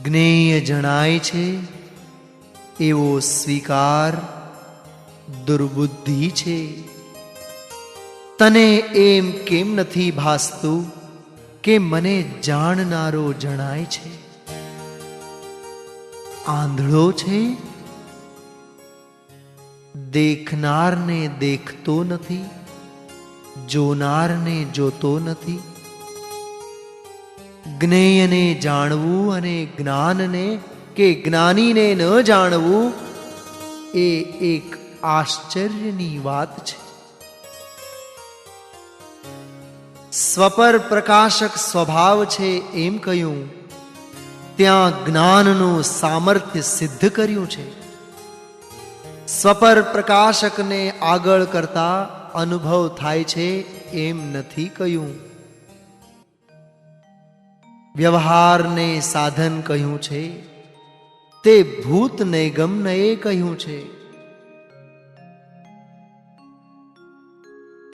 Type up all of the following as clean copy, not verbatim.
જ્ઞેય જણાય છે એવો સ્વીકાર દુર્બુદ્ધિ છે. તને એમ કેમ નથી ભાસતું કે મને જાણનારો જણાય છે? આંધળો છે, દેખનારને દેખતો નથી, જોનારને જોતો નથી. જ્ઞેયને જાણવું અને જ્ઞાનને કે જ્ઞાનીને ન જાણવું એ એક આશ્ચર્યની વાત છે. સ્વપર પ્રકાશક સ્વભાવ છે એમ કહ્યું, ત્યાં જ્ઞાનનું સામર્થ્ય સિદ્ધ કર્યું છે. સ્વપર પ્રકાશકને આગળ કરતા અનુભવ થાય છે એમ નથી કહ્યું. વ્યવહારને સાધન કહ્યું છે તે ભૂત નૈગમને કહ્યું છે.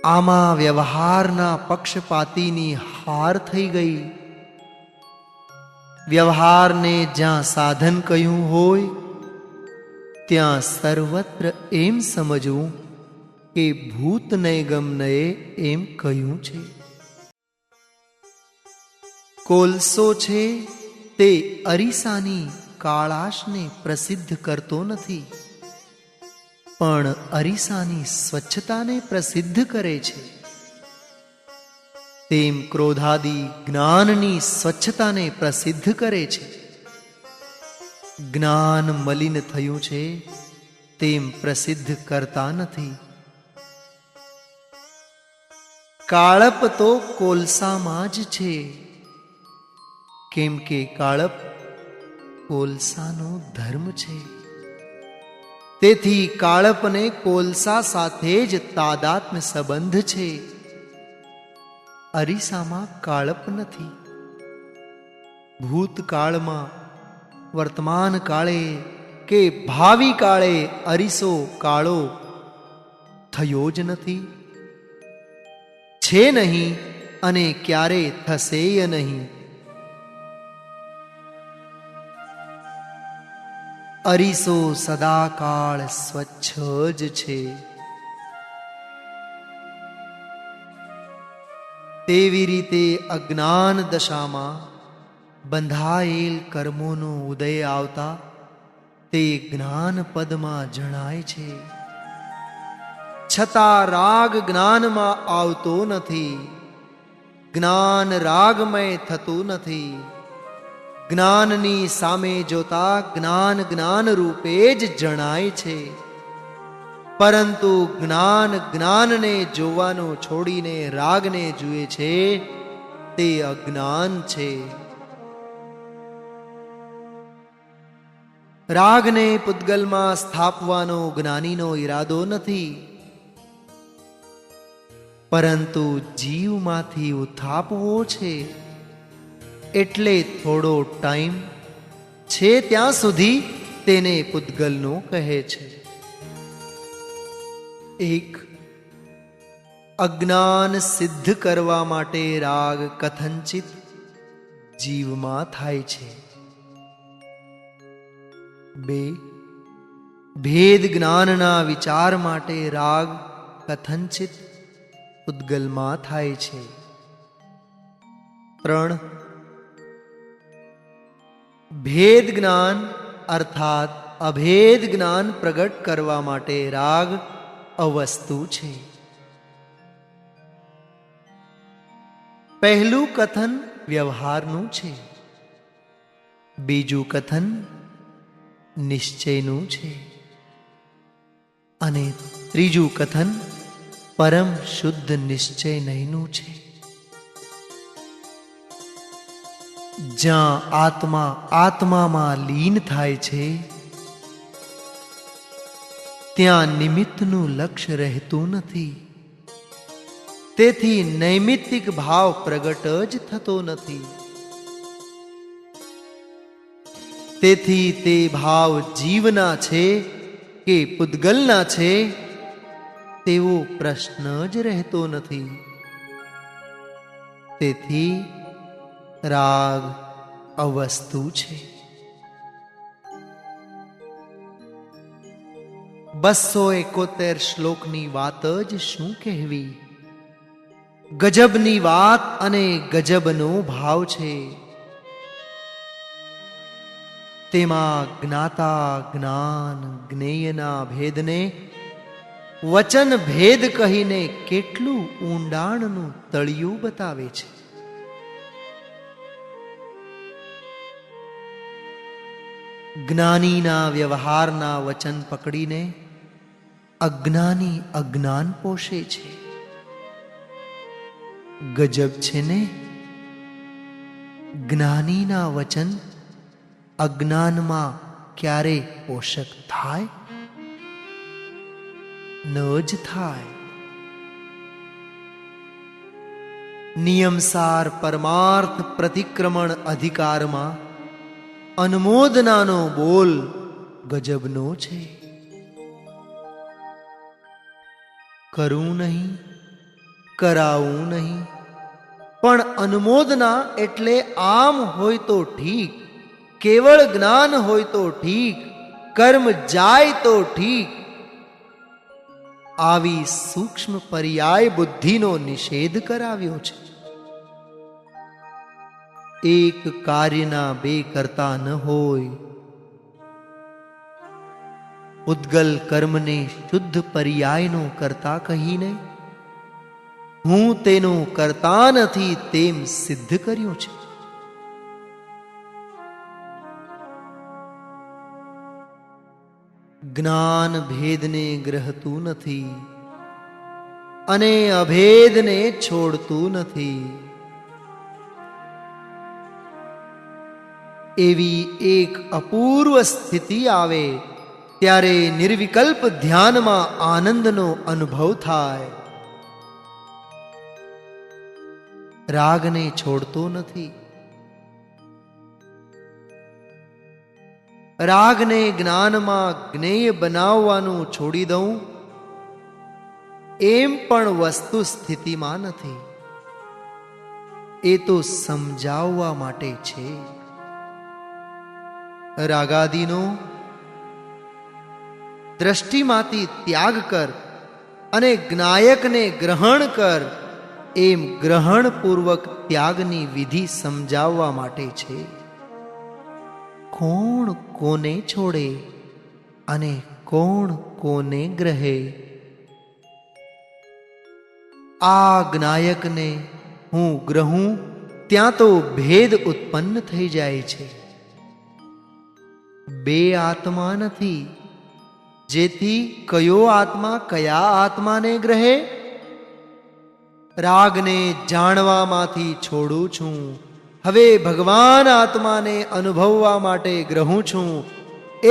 આમાં વ્યવહારના પક્ષપાતીની હાર થઈ ગઈ. વ્યવહારને જ્યાં સાધન કહ્યું હોય ત્યાં સર્વત્ર એમ સમજવું કે ભૂત નૈગમને એમ કહ્યું છે. કોલસો છે તે અરીસાની કાળાશને પ્રસિદ્ધ કરતો નથી, પણ અરીસાની સ્વચ્છતાને પ્રસિદ્ધ કરે છે. તેમ ક્રોધાદી જ્ઞાનની સ્વચ્છતાને પ્રસિદ્ધ કરે છે. જ્ઞાન મલિન થયું છે તેમ પ્રસિદ્ધ કરતા નથી. કાળપ તો કોલસામાં જ છે, કેમ કે કાળપ કોલસાનો ધર્મ છે. તેથી કાળપને કોલસા સાથે જ તાદાત્મ્ય સંબંધ છે. અરીસામાં કાળપ નથી. ભૂતકાળમાં, વર્તમાન કાળે કે ભાવિ કાળે અરીસો કાળો થયો જ નથી, છે નહીં અને ક્યારે થશેય નહીં. અરીસો સદાકાળ સ્વચ્છ જ છે. તેવી રીતે અજ્ઞાન દશામાં બંધાયેલ કર્મોનો ઉદય આવતા તે જ્ઞાન પદમાં જણાય છે. છતાં રાગ જ્ઞાનમાં આવતો નથી, જ્ઞાન રાગમય થતું નથી. જ્ઞાનની સામે જોતા જ્ઞાન જ્ઞાન રૂપે જ જણાય છે, પરંતુ જ્ઞાન જ્ઞાનને જોવાનું છોડીને રાગને જુએ છે તે અજ્ઞાન છે. રાગને પૂતગલમાં સ્થાપવાનો જ્ઞાનીનો ઈરાદો નથી, પરંતુ જીવમાંથી ઉત્થાપવો છે. એટલે થોડો ટાઈમ છે ત્યાં સુધી તેને પૂતગલનો કહે છે. એક, અજ્ઞાન સિદ્ધ કરવા માટે રાગ કથંચિત જીવમાં થાય છે. 2, ભેદ જ્ઞાનના વિચાર માટે રાગ કથંચિત પૂતગલમાં થાય છે. 3, ભેદ જ્ઞાન અર્થાત અભેદ જ્ઞાન પ્રગટ કરવા માટે રાગ અવસ્તુ છે. પહેલું કથન વ્યવહારનું છે, બીજું કથન નિશ્ચયનું છે અને ત્રીજું કથન પરમ શુદ્ધ નિશ્ચય નહીંનું છે. જ્યાં આત્મા આત્મામાં લીન થાય છે ત્યાં નિમિત્તનું લક્ષ્ય રહેતું નથી. તેથી નૈમિત્તિક ભાવ પ્રગટ જ થતો નથી. તેથી તે ભાવ જીવના છે કે પૂતગલના છે તેવો પ્રશ્ન જ રહેતો નથી. તેથી રાગ અવસ્તુ છે. 271 શ્લોકની વાત જ શું કહેવી. ગજબની વાત અને ગજબનો ભાવ છે. તેમાં જ્ઞાતા જ્ઞાન જ્ઞેયના ભેદને વચન ભેદ કહીને કેટલું ઊંડાણનું તળિયું બતાવે છે. જ્ઞાનીના વ્યવહારના વચન પકડીને અજ્ઞાની અજ્ઞાન પોષે છે. ગજબ છે ને, જ્ઞાનીના વચન અજ્ઞાનમાં ક્યારે પોષક થાય? ન જ થાય. નિયમસાર પરમાર્થ પ્રતિક્રમણ અધિકારમાં અનુમોદનાનો બોલ ગજબનો છે. કરું નહીં, કરાવું નહીં, પણ અનુમોદના એટલે આમ હોય તો ઠીક, કેવળ જ્ઞાન હોય તો ઠીક, કર્મ જાય તો ઠીક. આવી સૂક્ષ્મ પર્યાય બુદ્ધિનો નિષેધ કરાવ્યો છે. એક કાર્યના બે કરતા ન હોય. ઉદ્ગલ કર્મને શુદ્ધ પર્યાયનો કરતા કહીને હું તેનું કરતા નથી તેમ સિદ્ધ કર્યું છે. જ્ઞાન ભેદને ગ્રહતું નથી અને અભેદને છોડતું નથી. એવી એક અપૂર્વ સ્થિતિ આવે ત્યારે નિર્વિકલ્પ ધ્યાનમાં આનંદનો અનુભવ થાય. રાગને છોડતો નથી. રાગને જ્ઞાનમાં જ્ઞેય બનાવવાનું છોડી દઉં એમ પણ વસ્તુ સ્થિતિમાં નથી. એ તો સમજાવવા માટે છે. રાગાદીનો દ્રષ્ટિમાંથી ત્યાગ કર અને જ્ઞાયકને ગ્રહણ કર એમ ગ્રહણપૂર્વક ત્યાગની વિધિ સમજાવવા માટે છે. કોણ કોને છોડે અને કોણ કોને ગ્રહે? આ જ્ઞાયકને હું ગ્રહું ત્યાં તો ભેદ ઉત્પન્ન થઈ જાય છે. બે આત્મા નથી, જેથી કયો આત્મા કયા આત્માને ગ્રહે? રાગને જાણવામાંથી છોડું છું, હવે ભગવાન આત્માને અનુભવવા માટે ગ્રહું છું.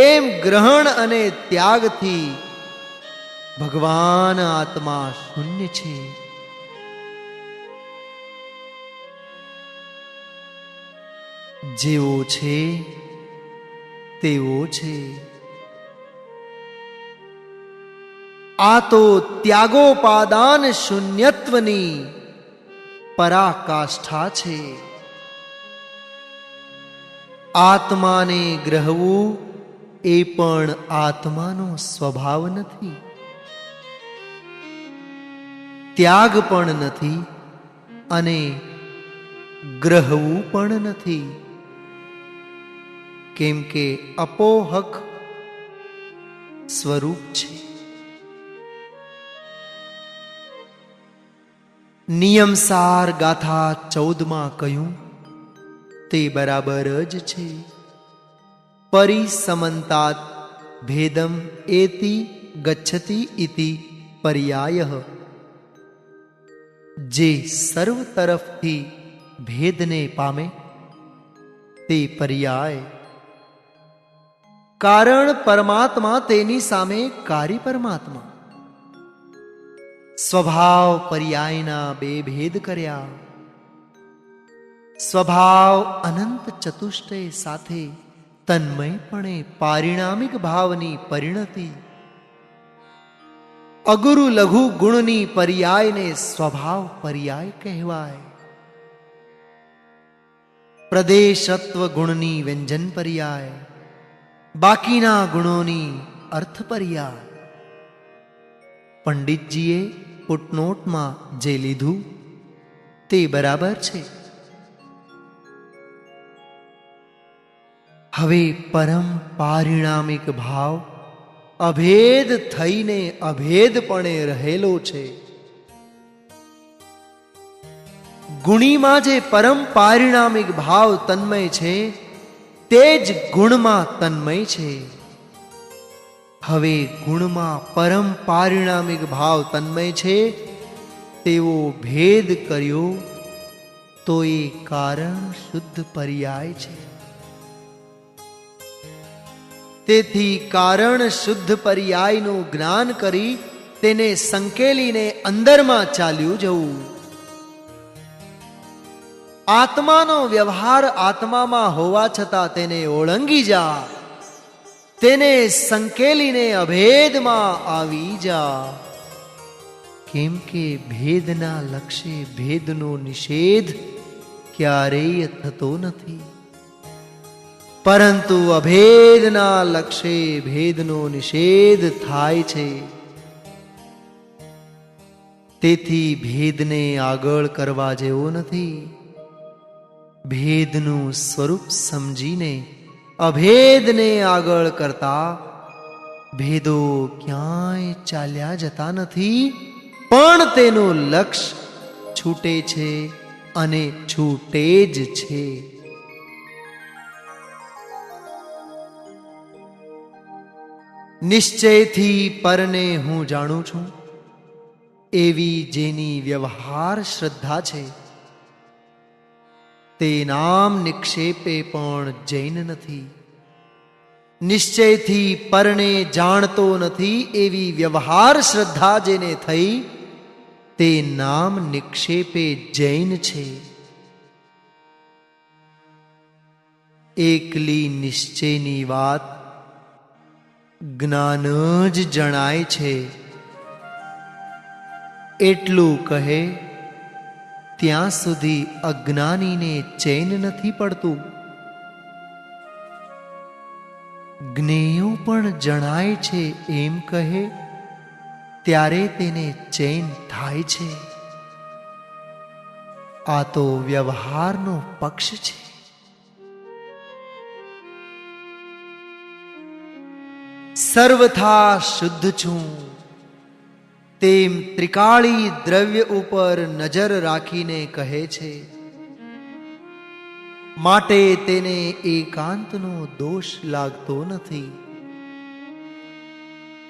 એમ ગ્રહણ અને ત્યાગથી ભગવાન આત્મા શૂન્ય છે. જેવો છે તેવો છે. આ તો ત્યાગોપાદાન શૂન્યત્વની પરાકાષ્ઠા છે. આત્માને ગ્રહવું એ પણ આત્માનો સ્વભાવ નથી, ત્યાગ પણ નથી અને ગ્રહવું પણ નથી. કેમ કે અપોહક સ્વરૂપ છે. નિયમસાર ગાથા 14માં કહ્યું તે બરાબર જ છે. પરિસમંતાત ભેદમ એતિ ગચ્છતિ ઇતિ પર્યાયઃ. જે સર્વ તરફથી ભેદને પામે તે પર્યાય. કારણ પરમાત્મા, તેની સામે કાર્ય પરમાત્મા. સ્વભાવ પર્યાયના બે ભેદ કર્યા. સ્વભાવ અનંત ચતુષ્ટય સાથે તન્મયપણે પારિણામિક ભાવની પરિણતિ. અગુરુ લઘુ ગુણની પર્યાયને સ્વભાવ પર્યાય કહેવાય. પ્રદેશત્વ ગુણની વ્યંજન પર્યાય, બાકીના ગુણોની અર્થ પર્યાય. પંડિતજીએ ફૂટનોટમાં જે લીધું તે બરાબર છે. હવે પરમ પારિણામિક ભાવ અભેદ થઈને અભેદપણે રહેલો છે. ગુણીમાં જે પરમ પારિણામિક ભાવ તન્મય છે તે જ ગુણમાં તન્મય છે. હવે ગુણમાં પરમ પારિણામિક ભાવ તન્મય છે તેવો ભેદ કર્યો તો એ કારણ શુદ્ધ પર્યાય છે. તેથી કારણ શુદ્ધ પર્યાયનું જ્ઞાન કરી તેને સંકેલીને અંદરમાં ચાલ્યું જવું. આત્માનો વ્યવહાર આત્મામાં હોવા છતાં તેને ઓળંગી જા, તેને સંકેલીને અભેદમાં આવી જા. કેમ કે ભેદના લક્ષ્ય ભેદનો નિષેધ ક્યારેય થતો નથી, પરંતુ અભેદના લક્ષ્ય ભેદનો નિષેધ થાય છે. તેથી ભેદને આગળ કરવા જેવો નથી. ભેદનું સ્વરૂપ સમજીને અભેદને આગળ કરતા ભેદો ક્યાંય ચાલ્યા જતા નથી, પણ તેનું લક્ષ્ય છૂટે છે અને છૂટે જ છે. નિશ્ચયથી પરને હું જાણું છું એવી જેની વ્યવહાર શ્રદ્ધા છે તે નામ નિક્ષેપે પણ જૈન નથી. નિશ્ચયથી પરને જાણતો નથી એવી વ્યવહાર શ્રદ્ધા જેને થઈ તે નામ નિક્ષેપે જૈન છે. એકલી નિશ્ચયની વાત જ્ઞાન જ જણાય છે એટલું કહે ત્યાં સુધી અજ્ઞાનીને ચૈન નથી પડતું. જ્ઞેયો પણ જણાય છે એમ કહે ત્યારે તેને ચૈન થાય છે. આ તો વ્યવહારનો પક્ષ છે. સર્વથા શુદ્ધ છું તેમ ત્રિકાળી દ્રવ્ય ઉપર નજર રાખીને કહે છે, માટે તેને એકાંતનો દોષ લાગતો નથી.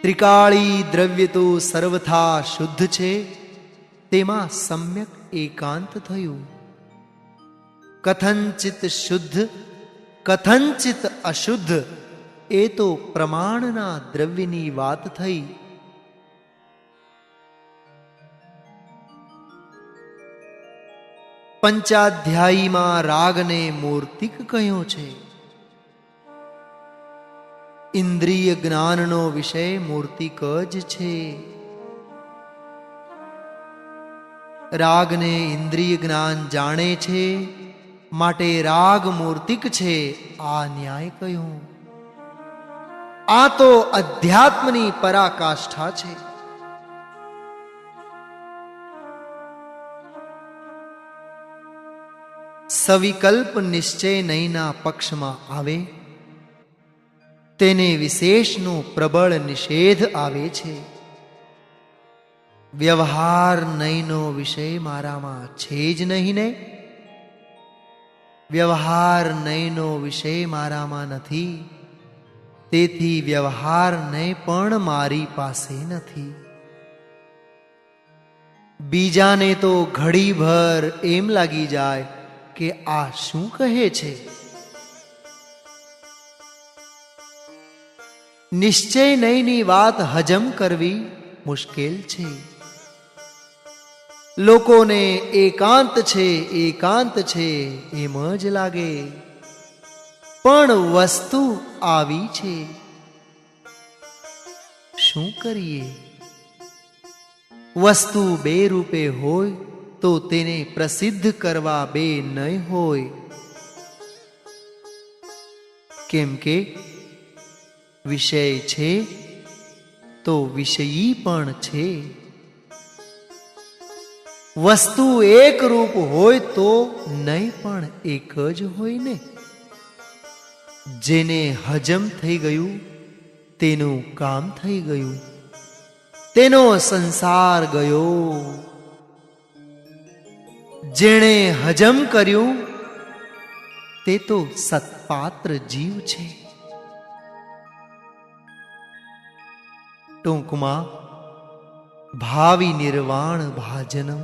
ત્રિકાળી દ્રવ્ય તો સર્વથા શુદ્ધ છે, તેમાં સમ્યક એકાંત થયું. કથંચિત શુદ્ધ કથંચિત અશુદ્ધ એ તો પ્રમાણના દ્રવ્યની વાત થઈ. પંચાધ્યાયીમાં રાગને મૂર્તિક કહ્યો છે. ઇન્દ્રિય જ્ઞાનનો વિષય મૂર્તિક જ છે. રાગને ઇન્દ્રિય જ્ઞાન જાણે છે માટે રાગ મૂર્તિક છે, આ ન્યાય કહ્યું. આ તો અધ્યાત્મની પરાકાષ્ઠા છે. સવિકલ્પ નિશ્ચય નહીંના પક્ષમાં આવે તેને વિશેષનો પ્રબળ નિષેધ આવે છે. વ્યવહાર નહીંનો વિષય મારામાં છે જ નહીં ને. વ્યવહાર નહીંનો વિષય મારામાં નથી, તેથી વ્યવહાર નહીં પણ મારી પાસે નથી. બીજાને તો ઘડીભર એમ લાગી જાય કે આ શું કહે છે. નિશ્ચય નહીંની વાત હજમ કરવી મુશ્કેલ છે. લોકોને એકાંત છે એકાંત છે એમ જ લાગે, પણ વસ્તુ આવી છે. શું કરીએ? વસ્તુ બે રૂપે હોય તો તેને પ્રસિદ્ધ કરવા બે નહીં હોય. કેમ કે વિષય છે તો વિષયી પણ છે. વસ્તુ એક રૂપ હોય તો નહીં પણ એક જ હોય ને. જેને હજમ થઈ ગયું તેનું કામ થઈ ગયું, તેનો સંસાર ગયો. જેણે હજમ કર્યું તે તો સત્પાત્ર જીવ છે. ટૂંકમાં ભાવિ નિર્વાણ ભાજનમ.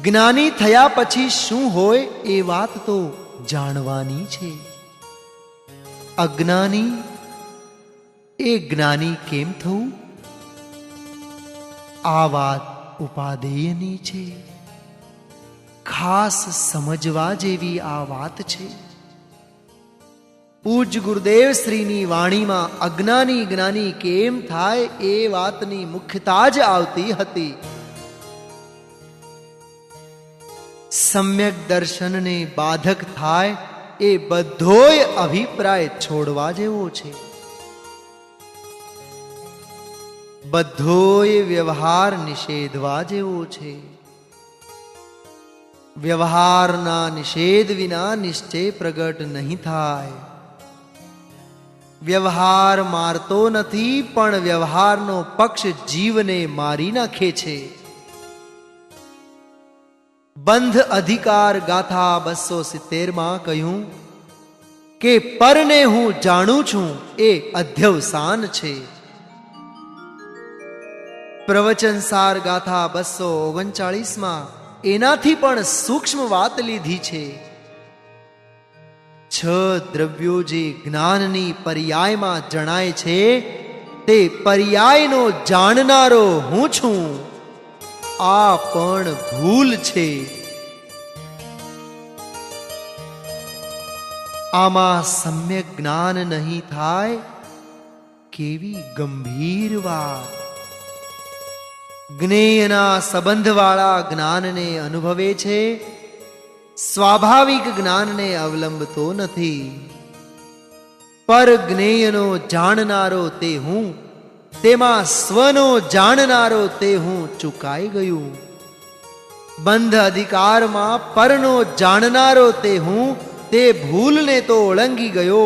જ્ઞાની થયા પછી શું હોય એ વાત તો જાણવાની છે. અજ્ઞાની એ જ્ઞાની કેમ થવું, આ વાત ઉપાદેયની છે. ખાસ સમજવા જેવી આ વાત છે. પૂજ્ય ગુરુદેવ શ્રીની વાણીમાં અજ્ઞાની જ્ઞાની કેમ થાય એ વાતની મુખ્યતા જ આવતી હતી. સમ્યક દર્શનને બાધક થાય એ બધોય અભિપ્રાય છોડવા જેવો છે. બધોય વ્યવહાર નિષેધવા જેવો છે. વ્યવહારના નિષેધ વિના નિશ્ચય પ્રગટ નહીં થાય. વ્યવહાર મારતો નથી, પણ વ્યવહારનો પક્ષ જીવને મારી નાખે છે. બંધ અધિકાર ગાથા 270 કહ્યું કે પરને હું જાણું છું એ અધ્યવસાન છે. પ્રવચનસાર ગાથા 239 એનાથી પણ સૂક્ષ્મ વાત લીધી છે. 6 દ્રવ્યો જે જ્ઞાનની પર્યાયમાં જણાય છે તે પર્યાયનો જાણનારો હું છું. આ પણ ભૂલ છે. આમાં સમ્યક જ્ઞાન નહીં થાય કેવી ગંભીર વાત. જ્ઞેયના સંબંધવાળા જ્ઞાનને અનુભવે છે, સ્વાભાવિક જ્ઞાનને અવલંબતો નથી. પર જ્ઞેયનો જાણનારો તે હું, તેમાં સ્વનો જાણનારો તે હું ચૂકાઈ ગયું. બંધ અધિકારમાં પરનો જાણનારો તે હું, તે ભૂલને તો ઓળંગી ગયો,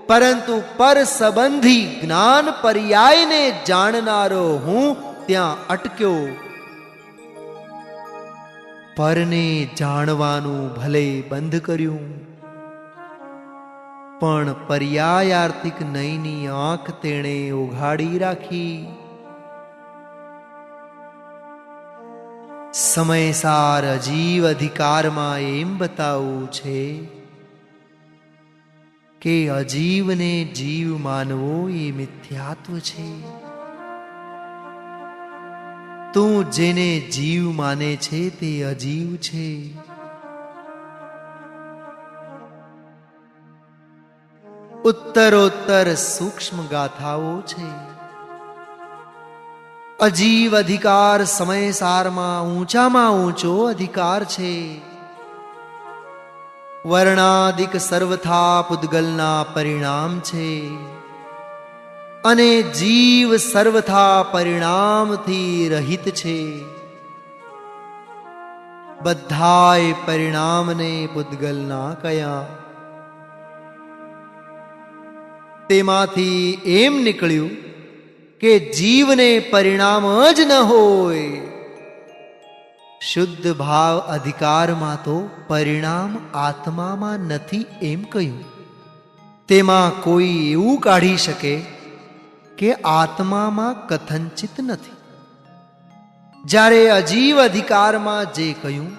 પરંતુ પર સંબંધી જ્ઞાન પર્યાયને જાણનારો હું ત્યાં અટક્યો. પરને જાણવાનું ભલે બંધ કર્યું, પણ પર્યાયાર્થિક નયની આંખ તેણે ઉઘાડી રાખી. સમયસાર અજીવ અધિકારમાં એમ બતાવવું છે કે અજીવને જીવ માનવો એ મિથ્યાત્વ છે. તું જેને જીવ માને છે તે અજીવ છે. ઉત્તરોત્તર સૂક્ષ્મ ગાથાઓ છે. અજીવ અધિકાર સમયસારમાં ઊંચામાં ઊંચો અધિકાર છે. વર્ણાદિક સર્વથા પૂદગલના પરિણામ છે, અને જીવ સર્વથા પરિણામથી રહિત છે. બધાય પરિણામને પૂદગલના કયા. તેમાંથી એમ નીકળ્યું કે જીવને પરિણામ જ ન હોય. શુદ્ધ ભાવ અધિકારમાં તો પરિણામ આત્મામાં નથી એમ કહ્યું. તેમાં કોઈ એવું કાઢી શકે કે આત્મામાં કથનચિત નથી. જ્યારે અજીવ અધિકારમાં જે કહ્યું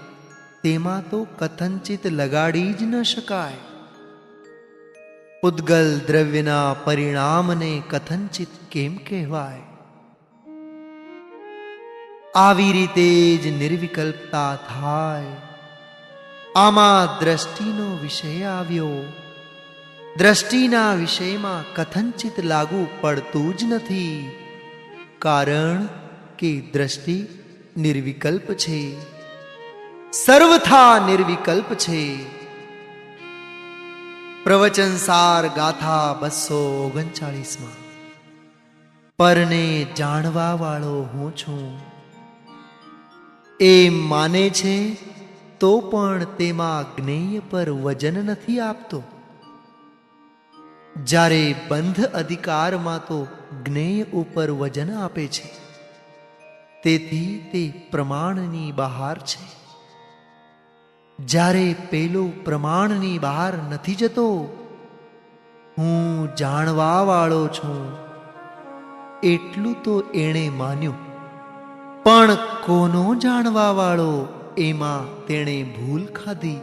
તેમાં તો કથનચિત લગાડી જ ન શકાય. પૂદગલ દ્રવ્યના પરિણામને કથનચિત કેમ કહેવાય? આવી રીતે જ નિર્વિકલ્પતા થાય. આમાં દ્રષ્ટિનો વિષય આવ્યો. દ્રષ્ટિના વિષયમાં કથનચિત લાગુ પડતું જ નથી, કારણ કે દ્રષ્ટિ નિર્વિકલ્પ છે, સર્વથા નિર્વિકલ્પ છે. પ્રવચનસાર ગાથા 239 પરને જાણવા વાળો હું છું એમ માને છે તો પણ તેમાં જ્ઞેય પર વજન નથી આપતો. જ્યારે બંધ અધિકારમાં તો જ્ઞેય ઉપર વજન આપે છે, તેથી તે પ્રમાણની બહાર છે. જ્યારે પેલો પ્રમાણની બહાર નથી જતો, હું જાણવા વાળો છું એટલું તો એણે માન્યું, પણ કોનો જાણવા વાળો એમાં તેણે ભૂલ ખાધી.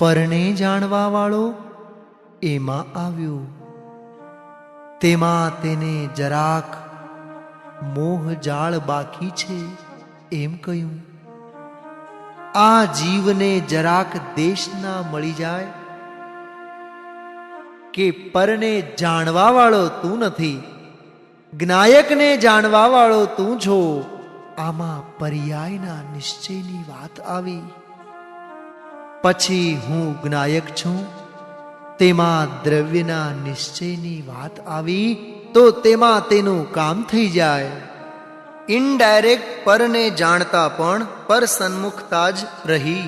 પરને જાણવા વાળો એમાં આવ્યો, તેમાં તેને જરાક મોહ જાળ બાકી છે એમ કહ્યું. આ જીવને જરાક દેશ ના મળી જાય કે પરને જાણવા વાળો તું નથી, જ્ઞાયકને જાણવા વાળો તું છો. આમાં પર્યાયના નિશ્ચયની વાત આવી. પછી હું જ્ઞાયક છું તેમાં દ્રવ્યના નિશ્ચયની વાત આવી, તો તેમાં તેનું કામ થઈ જાય. ઇનડાયરેક્ટ પરને જાણતા પણ પર સન્મુખતા જ રહી.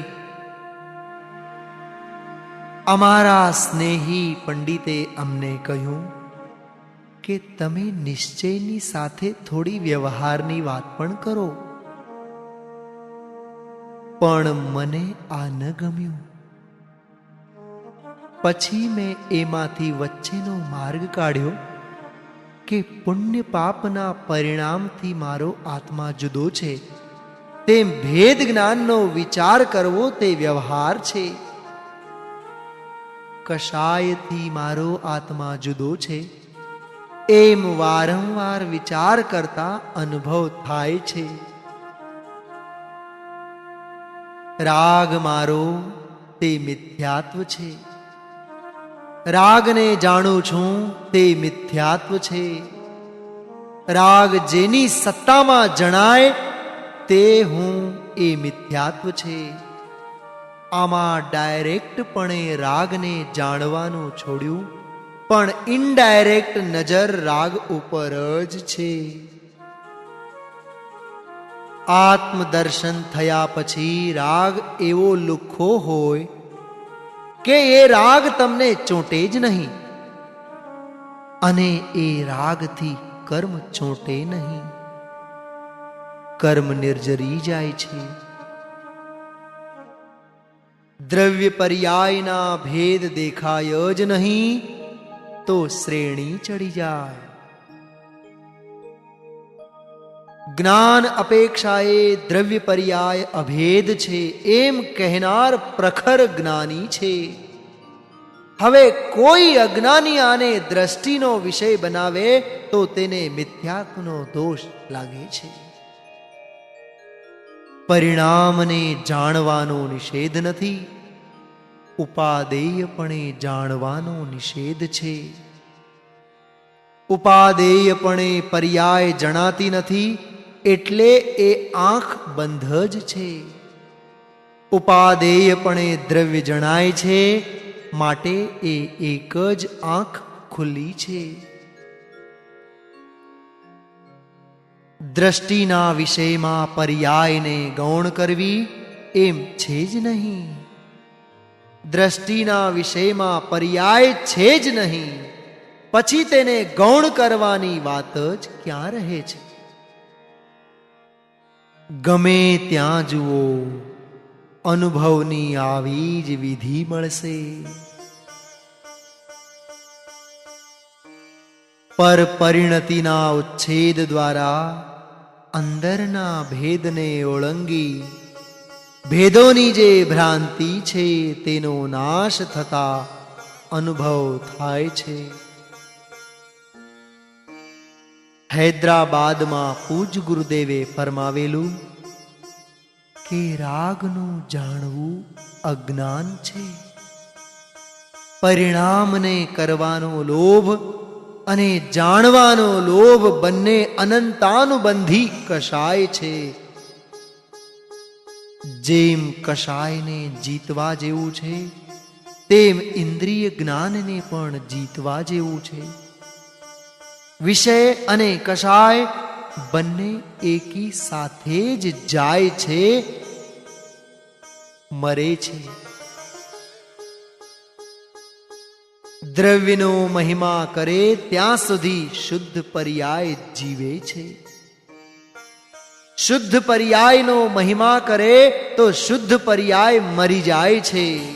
અમારા સ્નેહી પંડિતે અમને કહ્યું કે તમે નિશ્ચયની સાથે થોડી વ્યવહારની વાત પણ કરો, પણ મને આ ન ગમ્યું. પછી મેં એમાંથી વચ્ચેનો માર્ગ કાઢ્યો કે પુણ્ય પાપના પરિણામથી મારો આત્મા જુદો છે, તેમ ભેદ જ્ઞાનનો વિચાર કરવો તે વ્યવહાર છે. કશાયથી મારો આત્મા જુદો છે એમ વારંવાર વિચાર કરતા અનુભવ થાય છે. રાગ મારો તે મિથ્યાત્વ છે, રાગને જાણું છું તે મિથ્યાત્વ છે. રાગ જેની સત્તામાં જણાય તે હું એ મિથ્યાત્વ છે. આમાં ડાયરેક્ટપણે રાગને જાણવાનું છોડ્યું, પણ ઇનડાયરેક્ટ નજર રાગ ઉપર જ છે. આત્મદર્શન થયા પછી રાગ એવો લુખ્ખો હોય કે એ રાગ તમને ચોંટે જ નહીં, અને એ રાગથી કર્મ ચોંટે નહીં. કર્મ નિર્જરી જાય છે. દ્રવ્ય પર્યાયના ભેદ દેખાય જ નહીં તો શ્રેણી ચડી જાય. જ્ઞાન અપેક્ષાએ દ્રવ્ય પર્યાય અભેદ છે એમ કહેનાર પ્રખર જ્ઞાની છે. હવે કોઈ અજ્ઞાની આને દ્રષ્ટિનો વિષય બનાવે તો તેને મિથ્યાત્વનો દોષ લાગે છે. પરિણામને જાણવાનો નિષેધ નથી, ઉપાદેયપણે જાણવાનો નિષેધ છે. ઉપાદેયપણે પર્યાય જણાતી નથી એટલે એ આંખ બંધ જ છે. ઉપાદેયપણે દ્રવ્ય જણાય છે માટે એ એક જ આંખ ખુલ્લી છે. દ્રષ્ટિના વિષયમાં પર્યાયને ગૌણ કરવી એમ છે જ નહીં. દ્રષ્ટિના વિષયમાં પર્યાય છે જ નહીં, પછી તેને ગૌણ કરવાની વાત જ ક્યાં રહે છે? ગમે ત્યાં જુઓ અનુભવની આવી જ વિધિ મળશે. પર પરિણતિના ઉચ્છેદ દ્વારા અંદરના ભેદને ઓળંગી ભેદોની જે ભ્રાંતિ છે તેનો નાશ થતા અનુભવ થાય છે. હૈદરાબાદમાં પૂજ ગુરુદેવે ફરમાવેલું કે રાગનું જાણવું અજ્ઞાન છે. પરિણામને કરવાનો લોભ અને જાણવાનો લોભ બંને અનંતાનુબંધી કશાય છે. જેમ કશાયને જીતવા જેવું છે, તેમ ઇન્દ્રિય જ્ઞાનને પણ જીતવા જેવું છે. વિષય અને કશાય બંને એકી સાથે જ જાય છે, મરે છે. દ્રવ્યનો મહિમા કરે ત્યાં સુધી શુદ્ધ પર્યાય જીવે છે. શુદ્ધ પર્યાયનો મહિમા કરે તો શુદ્ધ પર્યાય મરી જાય છે.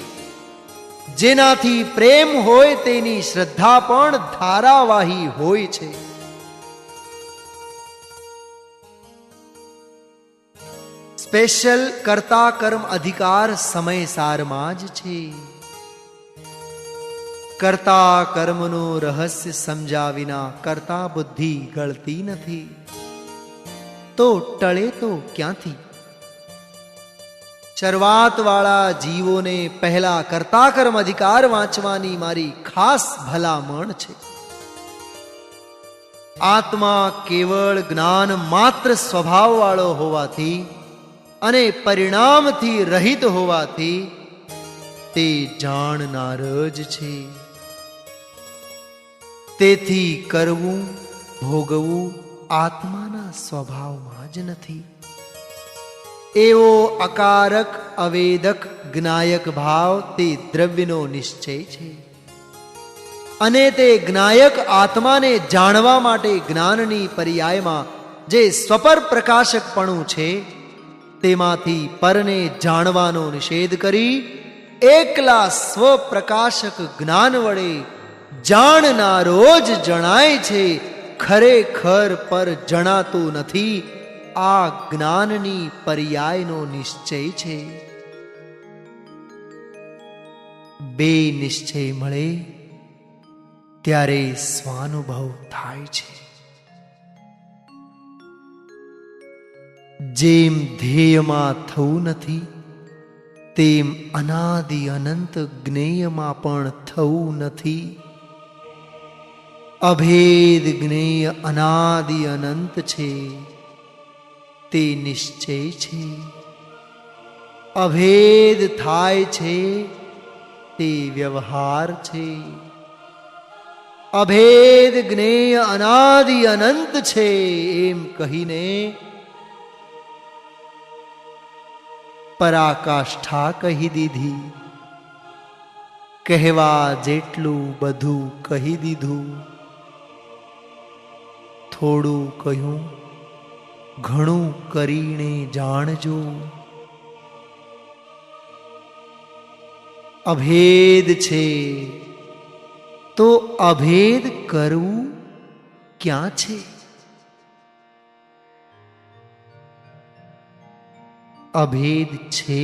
જેનાથી પ્રેમ હોય તેની શ્રદ્ધા પણ ધારાવાહી હોય છે. સ્પેશિયલ કર્તા કર્મ અધિકાર સમયસારમાં જ છે. કર્તા કર્મનું રહસ્ય સમજ્યા વિના કર્તા બુદ્ધિ ગળતી નથી. તો ટળે તો ક્યાંથી? શરૂઆત વાળા જીવોને પહેલા કર્તા કર્મ અધિકાર વાંચવાની મારી ખાસ ભલામણ છે. આત્મા કેવળ જ્ઞાન માત્ર સ્વભાવ વાળો હોવાથી અને પરિણામથી રહિત હોવાથી તે જાણનાર જ છે. તેથી કરવું ભોગવું આત્માના સ્વભાવમાં જ નથી. એવો અકારક અવેદક જ્ઞાયક ભાવ તે દ્રવ્યનો નિશ્ચય છે. અને તે જ્ઞાયક આત્માને જાણવા માટે જ્ઞાનની પર્યાયમાં જે સ્વપર પ્રકાશકપણું છે, તેમાંથી પરને જાણવાનો નિષેધ કરી એકલા સ્વપ્રકાશક જ્ઞાન વડે જાણનારો જ જણાય છે. ખરેખર પર જણાતું નથી. આ જ્ઞાનની પર્યાયનો નિશ્ચય છે. બે નિશ્ચય મળે ત્યારે સ્વાનુભવ થાય છે. જેમ ધ્યેયમાં થવું નથી, તેમ અનાદિ અનંત જ્ઞેયમાં પણ થવું નથી. અભેદ જ્ઞેય અનાદિ અનંત છે, તે નિશ્ચય છે. અભેદ થાય છે, તે વ્યવહાર છે. અભેદ જ્ઞેય અનાદિ અનંત છે એમ કહીને પરાકાષ્ઠા કહી દીધી. કહેવા જેટલું બધું કહી દીધું. થોડું કહ્યું, ઘણું કરીને જાણજો. અભેદ છે તો અભેદ કરવું ક્યાં છે? અભેદ છે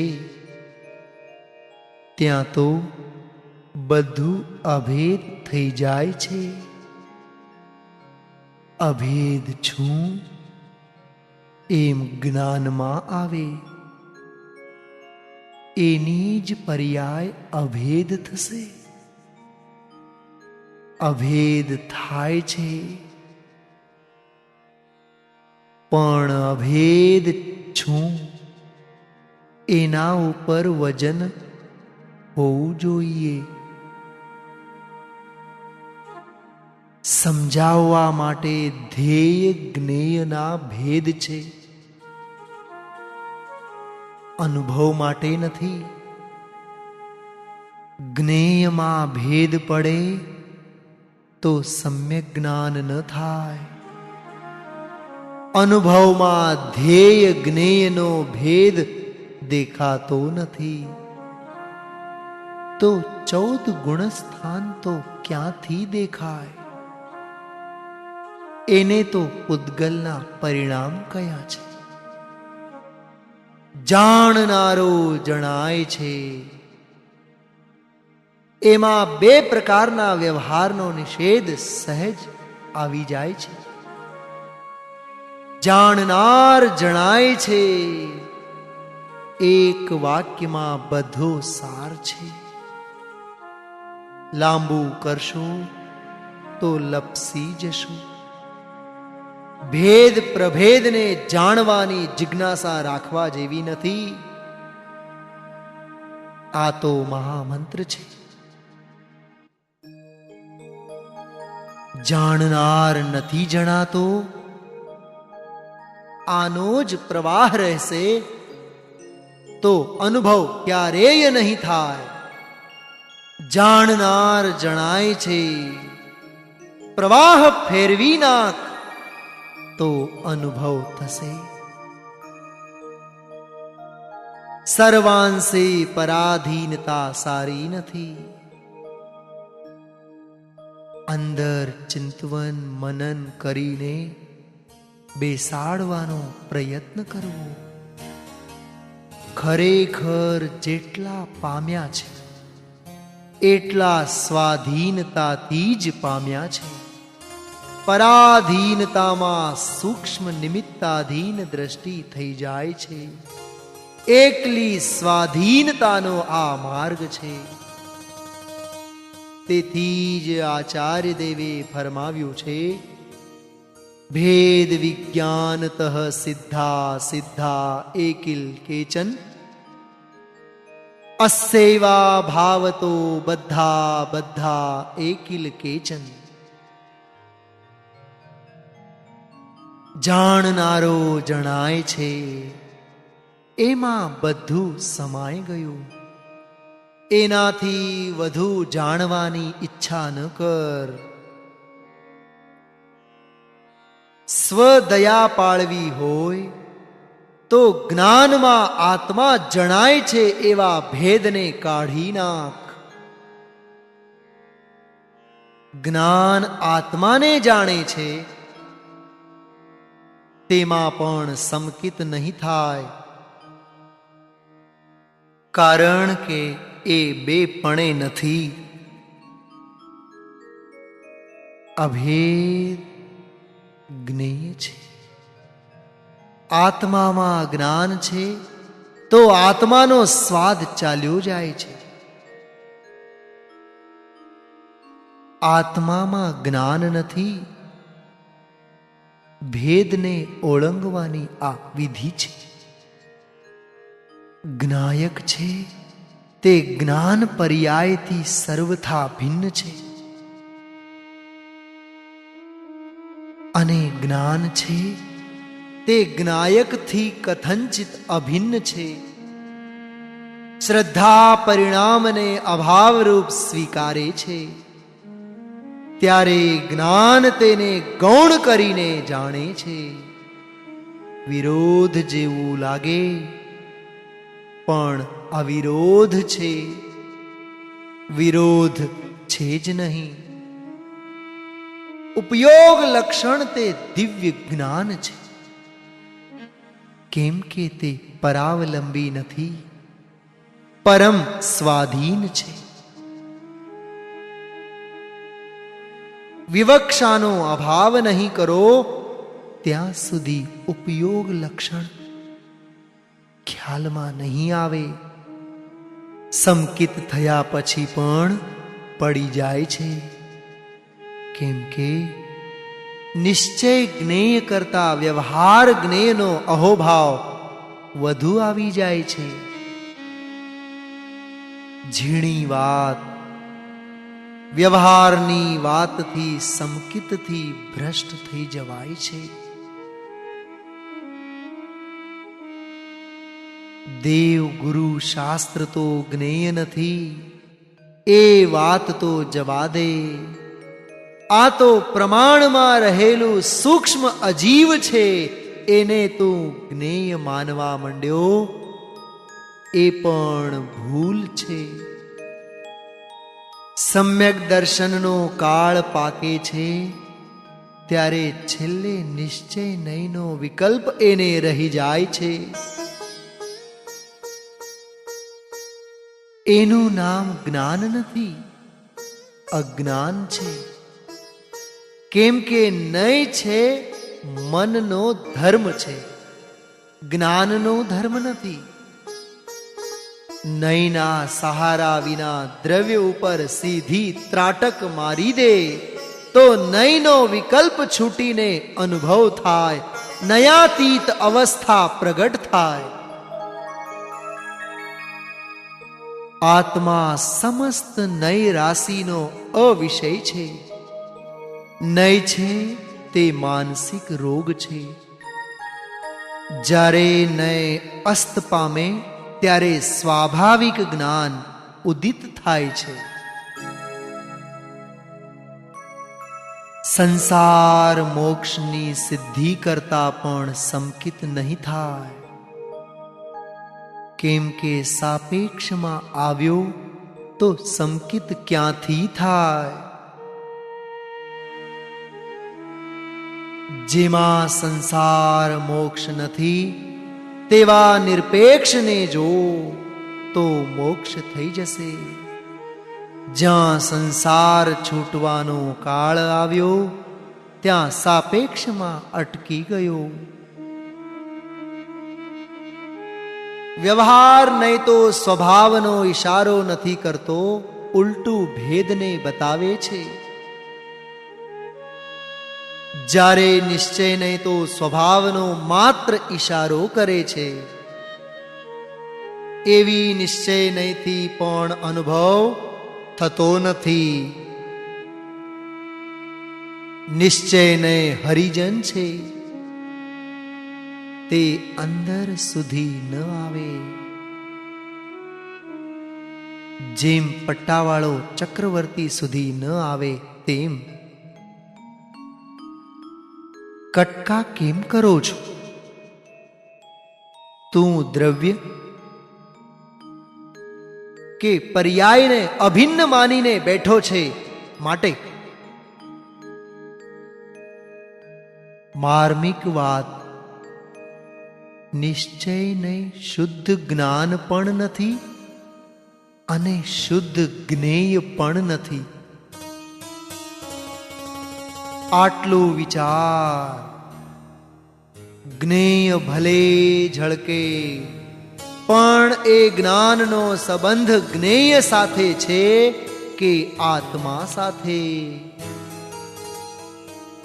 ત્યાં તો બધું અભેદ થઈ જાય છે. અભેદ છું એમ જ્ઞાનમાં આવે, એની જ પર્યાય અભેદ થશે. અભેદ થાય છે, પણ અભેદ છું એના ઉપર વજન હોવું જોઈએ. સમજાવવા માટે ધ્યેય જ્ઞેયના ભેદ છે, અનુભવ માટે નથી. જ્ઞેયમાં ભેદ પડે તો સમ્યક જ્ઞાન ન થાય. અનુભવમાં ધ્યેય જ્ઞેયનો ભેદ દેખાતો નથી. તો 14 ગુણસ્થાન તો ક્યાંથી દેખાય? એને તો પૂતગલના પરિણામ કયા છે. જાણનારો જણાય છે. એમાં બે પ્રકારના વ્યવહારનો નિષેધ સહેજ આવી જાય છે. જાણનાર જણાય છે, એક વાક્યમાં બધો સાર છે. લાંબુ કરશો તો લપસી જશો. ભેદ પ્રભેદને જાણવાની જિજ્ઞાસા રાખવા જેવી નથી. આ તો મહામંત્ર છે. જાણનાર નથી જણાતો, આનો જ પ્રવાહ રહેશે તો અનુભવ ક્યારેય નહીં થાય. જાણનાર જણાય છે, પ્રવાહ ફેરવી નાખ તો અનુભવ થશે. સર્વાંશે પરાધીનતા સારી નથી. અંદર ચિંતવન મનન કરીને બેસાડવાનો પ્રયત્ન કરવો. ખરેખર જેટલા પામ્યા છે એટલા સ્વાધીનતાથી જ પામ્યા છે. પરાધીનતામાં સૂક્ષ્મ નિમિત્તાધીન દ્રષ્ટિ થઈ જાય છે. એકલી સ્વાધીનતાનો આ માર્ગ છે. તેથી જ આચાર્ય દેવે ફરમાવ્યું છે, ભેદ વિજ્ઞાનતઃ સિદ્ધા સિદ્ધા એકિલ કેચન અસ્સેવા ભાવતો બધા બધા એકિલ કેચન. જાણનારો જણાય છે, એમાં બધું સમાઈ ગયું. એનાથી વધુ જાણવાની ઈચ્છા ન કર. સ્વદયા પાળવી હોય તો જ્ઞાનમાં આત્મા જણાય છે એવા ભેદને કાઢી નાખ. જ્ઞાન આત્માને જાણે છે તેમાં પણ સંકિત નહીં થાય, કારણ કે એ બેપણે નથી. અભેદ જ્ઞેય છે. આત્મામાં જ્ઞાન છે તો આત્માનો સ્વાદ ચાલ્યો જાય છે. આત્મામાં જ્ઞાન નથી. ભેદને ઓળંગવાની આ વિધિ છે. જ્ઞાયક છે તે જ્ઞાન પર્યાયથી સર્વથા ભિન્ન છે, અને જ્ઞાન છે તે જ્ઞાયકથી કથંચિત અભિન્ન છે. શ્રદ્ધા પરિણામને અભાવરૂપ સ્વીકારે છે, ત્યારે જ્ઞાન તેને ગૌણ કરીને જાણે છે. વિરોધ જેવું લાગે પણ અવિરોધ છે. વિરોધ છે જ નહીં. ઉપયોગ લક્ષણ તે દિવ્ય જ્ઞાન છે, કેમ કે તે પરાવલંબી નથી, પરમ સ્વાધીન છે. વિવક્ષાનો અભાવ નહીં કરો ત્યાં સુધી ઉપયોગ લક્ષણ ખ્યાલમાં નહીં આવે. સંકિત થયા પછી પણ પડી જાય છે, કેમ કે નિશ્ચય જ્ઞેય કરતા વ્યવહાર જ્ઞેયનો અહોભાવ વધુ આવી જાય છે. ઝીણી વાત વ્યવહારની વાતથી સંકિતથી ભ્રષ્ટ થઈ જવાય છે. દેવ ગુરુ શાસ્ત્ર તો જ્ઞેય નથી, એ વાત તો જવા દે. આ તો પ્રમાણમાં રહેલું સૂક્ષ્મ અજીવ છે, એને તું જ્ઞેય માનવા માંડ્યો, એ પણ ભૂલ છે. સમ્યક દર્શનનો કાળ પાકે છે ત્યારે છેલ્લે નિશ્ચય નહીંનો વિકલ્પ એને રહી જાય છે. એનું નામ જ્ઞાન નથી, અજ્ઞાન છે. કેમ કે નય છે મનનો ધર્મ છે, જ્ઞાનનો ધર્મ નથી. નયના સહારા વિના દ્રવ્ય ઉપર સીધી ત્રાટક મારી દે તો નયનો વિકલ્પ છૂટીને અનુભવ થાય, નયાતીત અવસ્થા પ્રગટ થાય. આત્મા સમસ્ત નય રાશિનો અવિષય છે. નય છે તે માનસિક રોગ છે. જ્યારે નય અસ્ત પામે ત્યારે સ્વાભાવિક જ્ઞાન ઉદિત થાય છે. સંસાર મોક્ષની સિદ્ધિ કરતા પણ સંકિત નહીં થાય, કેમ કે સાપેક્ષમાં આવ્યો તો સંકિત ક્યાંથી થાય? જેમાં સંસાર મોક્ષ નથી તેવા નિરપેક્ષને જો તો મોક્ષ થઈ જશે. જ્યાં સંસાર છૂટવાનો કાળ આવ્યો ત્યાં સાપેક્ષમાં અટકી ગયો. વ્યવહાર નહીં તો સ્વભાવનો ઈશારો નથી કરતો, ઉલટું ભેદને બતાવે છે. જ્યારે નિશ્ચય નહીં તો સ્વભાવનો માત્ર ઈશારો કરે છે. એવી નિશ્ચય નહીંથી પણ અનુભવ થતો નથી. નિશ્ચયને હરિજન છે તે અંદર સુધી ન આવે. જેમ પટ્ટાવાળો ચક્રવર્તી સુધી ન આવે તેમ કટકા કેમ કરો છો? તું દ્રવ્ય કે પર્યાયને અભિન્ન માનીને બેઠો છે, માટે માર્મિક વાત નિશ્ચય નહીં શુદ્ધ જ્ઞાન પણ નથી અને શુદ્ધ જ્ઞેય પણ નથી. આટલું વિચાર. જ્ઞેય ભલે ઝળકે પણ એ જ્ઞાનનો સંબંધ જ્ઞેય સાથે છે કે આત્મા સાથે?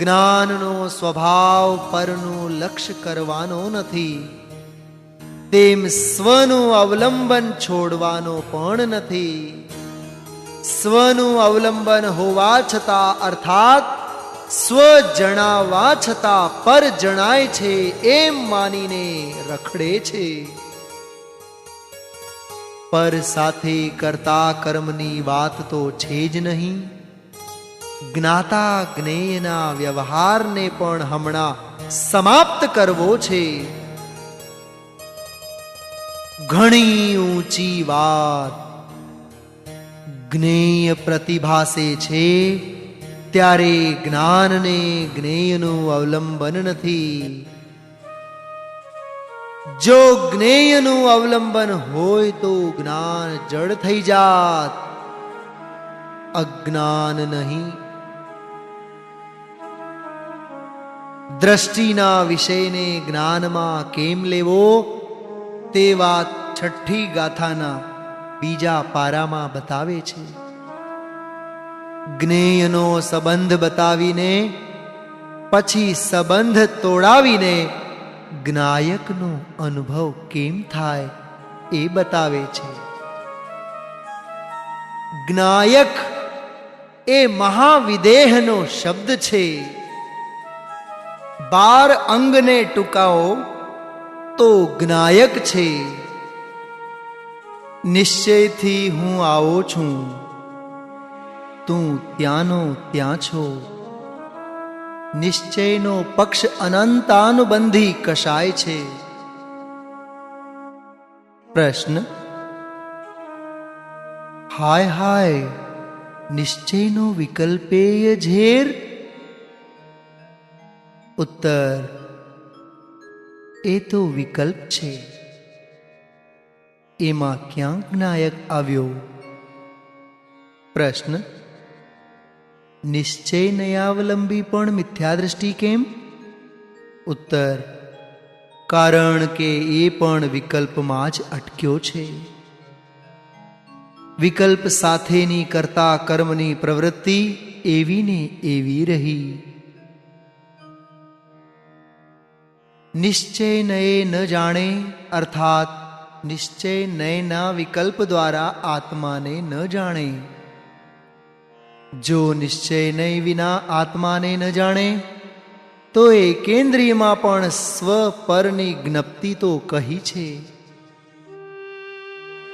જ્ઞાનનો સ્વભાવ પરનું લક્ષ્ય કરવાનો નથી, તેમ સ્વનું અવલંબન છોડવાનો પણ નથી. સ્વનું અવલંબન હોવા છતાં અર્થાત સ્વ જણાવવા છતાં પર જણાય છે એમ માનીને રખડે છે. પર સાથે કરતા કર્મની વાત તો છે જ નહીં. જ્ઞાતા જ્ઞેયના વ્યવહારને પણ હમણાં સમાપ્ત કરવો છે. ઘણી ઊંચી વાત. જ્ઞેય પ્રતિભાસે છે ત્યારે જ્ઞાનને જ્ઞેયનું અવલંબન નથી. જો જ્ઞેયનું અવલંબન હોય તો જ્ઞાન જડ થઈ જાત, અજ્ઞાન નહીં. દ્રષ્ટિના વિષયને જ્ઞાનમાં કેમ લેવો તે વાત છઠ્ઠી ગાથાના બીજા પારામાં બતાવે છે. જ્ઞેયનો સંબંધ બતાવીને પછી સંબંધ તોડાવીને જ્ઞાયકનો અનુભવ કેમ થાય એ બતાવે છે. જ્ઞાયક એ મહાવિદેહનો શબ્દ છે. 12 અંગને ટૂંકાવો તો જ્ઞાયક છે. નિશ્ચયથી હું આવો છું, તું ત્યાંનો ત્યાં છો. નિશ્ચયનો પક્ષ અનંતાનુબંધી કશાય છે. પ્રશ્ન: હાય હાય, નિશ્ચયનો વિકલ્પેય ઝેર? ઉત્તર: એ તો વિકલ્પ છે, એમાં ક્યાં જ્ઞાયક આવ્યો? પ્રશ્ન: નિશ્ચય નયાવલંબી પણ મિથ્યા દૃષ્ટિ કેમ? ઉત્તર: કારણ કે એ પણ વિકલ્પમાં જ અટક્યો છે. વિકલ્પ સાથેની કરતા કર્મની પ્રવૃત્તિ એવી ને એવી રહી. નિશ્ચય નયે ન જાણે અર્થાત નિશ્ચય નયના વિકલ્પ દ્વારા આત્માને ન જાણે. જો નિશ્ચય નય વિના આત્માને ન જાણે તો એકેન્દ્રિયમાં પણ સ્વ પરની જ્ઞપ્તિ તો કહી છે,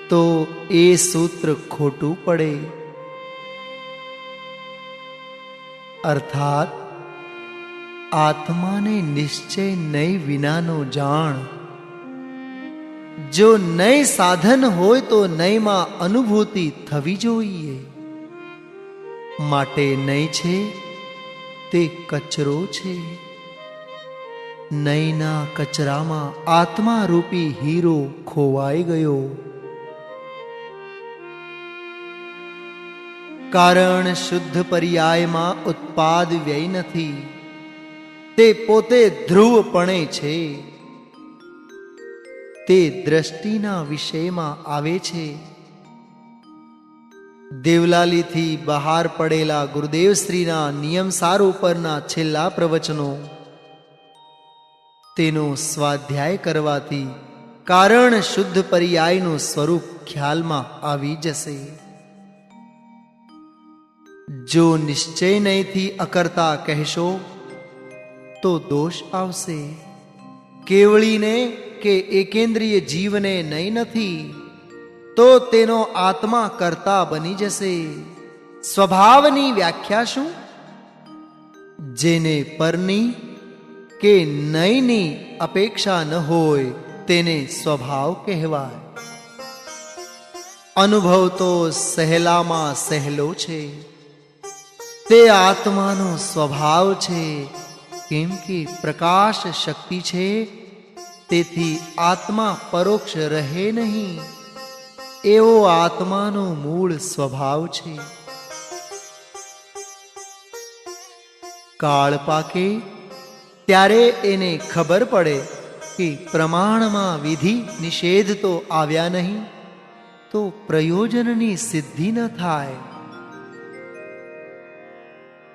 તો એ સૂત્ર ખોટું પડે. અર્થાત આત્માને નિશ્ચય નય વિનાનો જાણ. જો નય સાધન હોય તો નયમાં અનુભૂતિ થવી જોઈએ. માટે નય છે તે કચરો છે. નયના કચરામાં આત્મા રૂપી હીરો ખોવાઈ ગયો. કારણ શુદ્ધ પર્યાયમાં ઉત્પાદ વ્યય નથી, તે પોતે ધ્રુવપણે છે. તે દ્રષ્ટિના વિષયમાં આવે છે. દેવલાલીથી બહાર પડેલા ગુરુદેવ શ્રીના નિયમસાર ઉપરના છેલ્લા પ્રવચનો, તેનો સ્વાધ્યાય કરવાથી કારણ શુદ્ધ પર્યાયનું સ્વરૂપ ખ્યાલમાં આવી જશે. જો નિશ્ચય નયથી અકર્તા કહેશો તો દોષ આવશે. કેવળીને કે એકેન્દ્રિય જીવને નય નથી તો તેનો આત્મા કર્તા બની જશે. સ્વભાવની વ્યાખ્યા શું? જેને પરની કે નયની અપેક્ષા ન હોય તેને સ્વભાવ કહેવાય. અનુભવ તો સહેલામાં સહેલો છે. તે આત્માનો સ્વભાવ છે. કેમ કે પ્રકાશ શક્તિ છે, તેથી આત્મા પરોક્ષ રહે નહીં. એવો આત્માનો મૂળ સ્વભાવ છે. કાળ પાકે ત્યારે એને ખબર પડે કે પ્રમાણમાં વિધિ નિષેધ તો આવ્યા નહીં, તો પ્રયોજનની સિદ્ધિ ન થાય.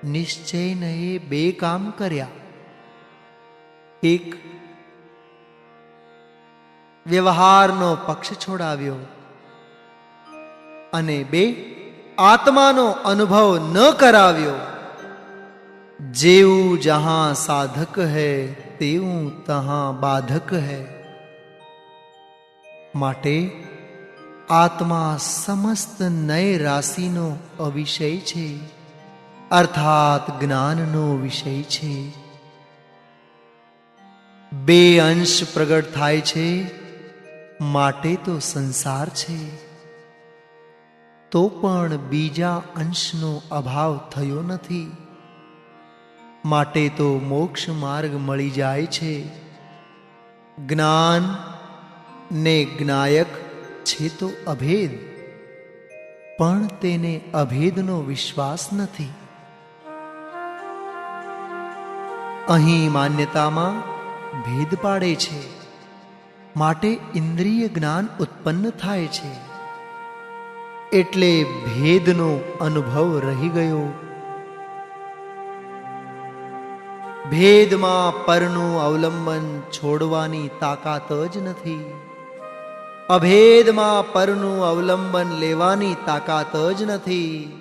નિશ્ચયને બે કામ કર્યા. એક, વ્યવહારનો પક્ષ છોડાવ્યો, અને બે, આત્માનો અનુભવ ન કરાવ્યો. જેવું જહાં સાધક હૈ તેવું તહાં બાધક હૈ. માટે આત્મા સમસ્ત નય રાશિનો અવિષય છે, અર્થાત જ્ઞાનનો વિષય છે. બે અંશ પ્રગટ થાય છે, માટે તો સંસાર છે. તો પણ બીજા અંશનો અભાવ થયો નથી, માટે તો મોક્ષ માર્ગ મળી જાય છે. જ્ઞાન ને જ્ઞાયક છે તો અભેદ, પણ તેને અભેદનો વિશ્વાસ નથી. અહીં માન્યતામાં ભેદ પાડે છે, માટે ઇન્દ્રિય જ્ઞાન ઉત્પન્ન થાય છે. એટલે ભેદનો અનુભવ રહી ગયો. ભેદમાં પરનું અવલંબન છોડવાની તાકાત જ નથી. અભેદમાં પરનું અવલંબન લેવાની તાકાત જ નથી.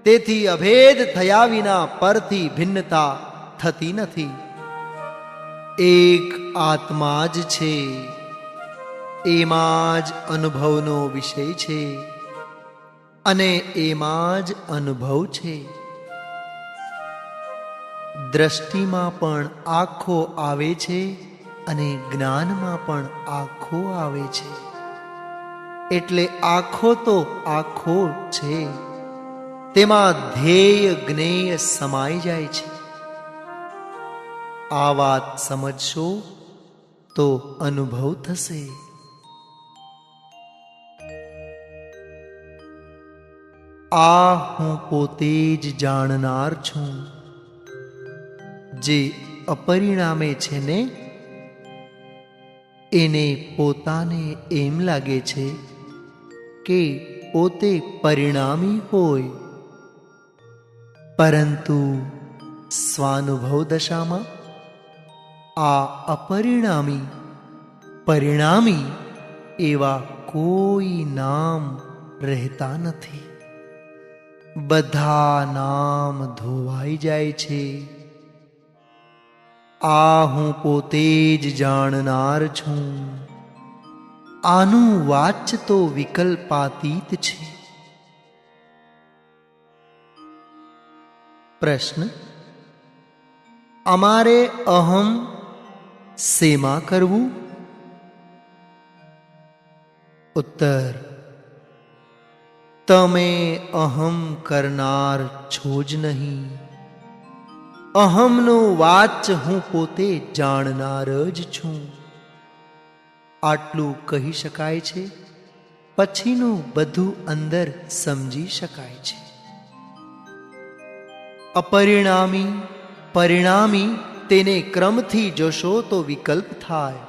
તેથી અભેદ થયા વિના પરથી ભિન્નતા થતી નથી. એક આત્મા જ છે, એમાં જ અનુભવનો વિષય છે, અને એમાં જ અનુભવ છે. દ્રષ્ટિમાં પણ આખો આવે છે, અને જ્ઞાનમાં પણ આખો આવે છે. એટલે આખો તો આખો છે, તેમાં ધ્યેય જ્ઞેય સમાઈ જાય છે. આ વાત સમજશો તો અનુભવ થશે. આ હું પોતે જ જાણનાર છું. જે અપરિણામે છે ને, એને પોતાને એમ લાગે છે કે પોતે પરિણામી હોય, પરંતુ સ્વાનુભવ દશામાં આ અપરિણામી પરિણામી એવા કોઈ નામ રહેતા નથી. બધા નામ ધોવાઈ જાય છે. આ હું પોતે જ જાણનાર છું. આનું વાચ્ય તો વિકલ્પાતીત છે. પ્રશ્ન: અમારે અહમ શેમાં કરવું? ઉત્તર: તમે અહમ કરનાર છો જ નહીં. અહમનું વાચ્ય હું પોતે જાણનાર જ છું. આટલું કહી શકાય છે, પછીનું બધું અંદર સમજી શકાય છે. અપરિણામી પરિણામી તેને ક્રમથી જોશો તો વિકલ્પ થાય.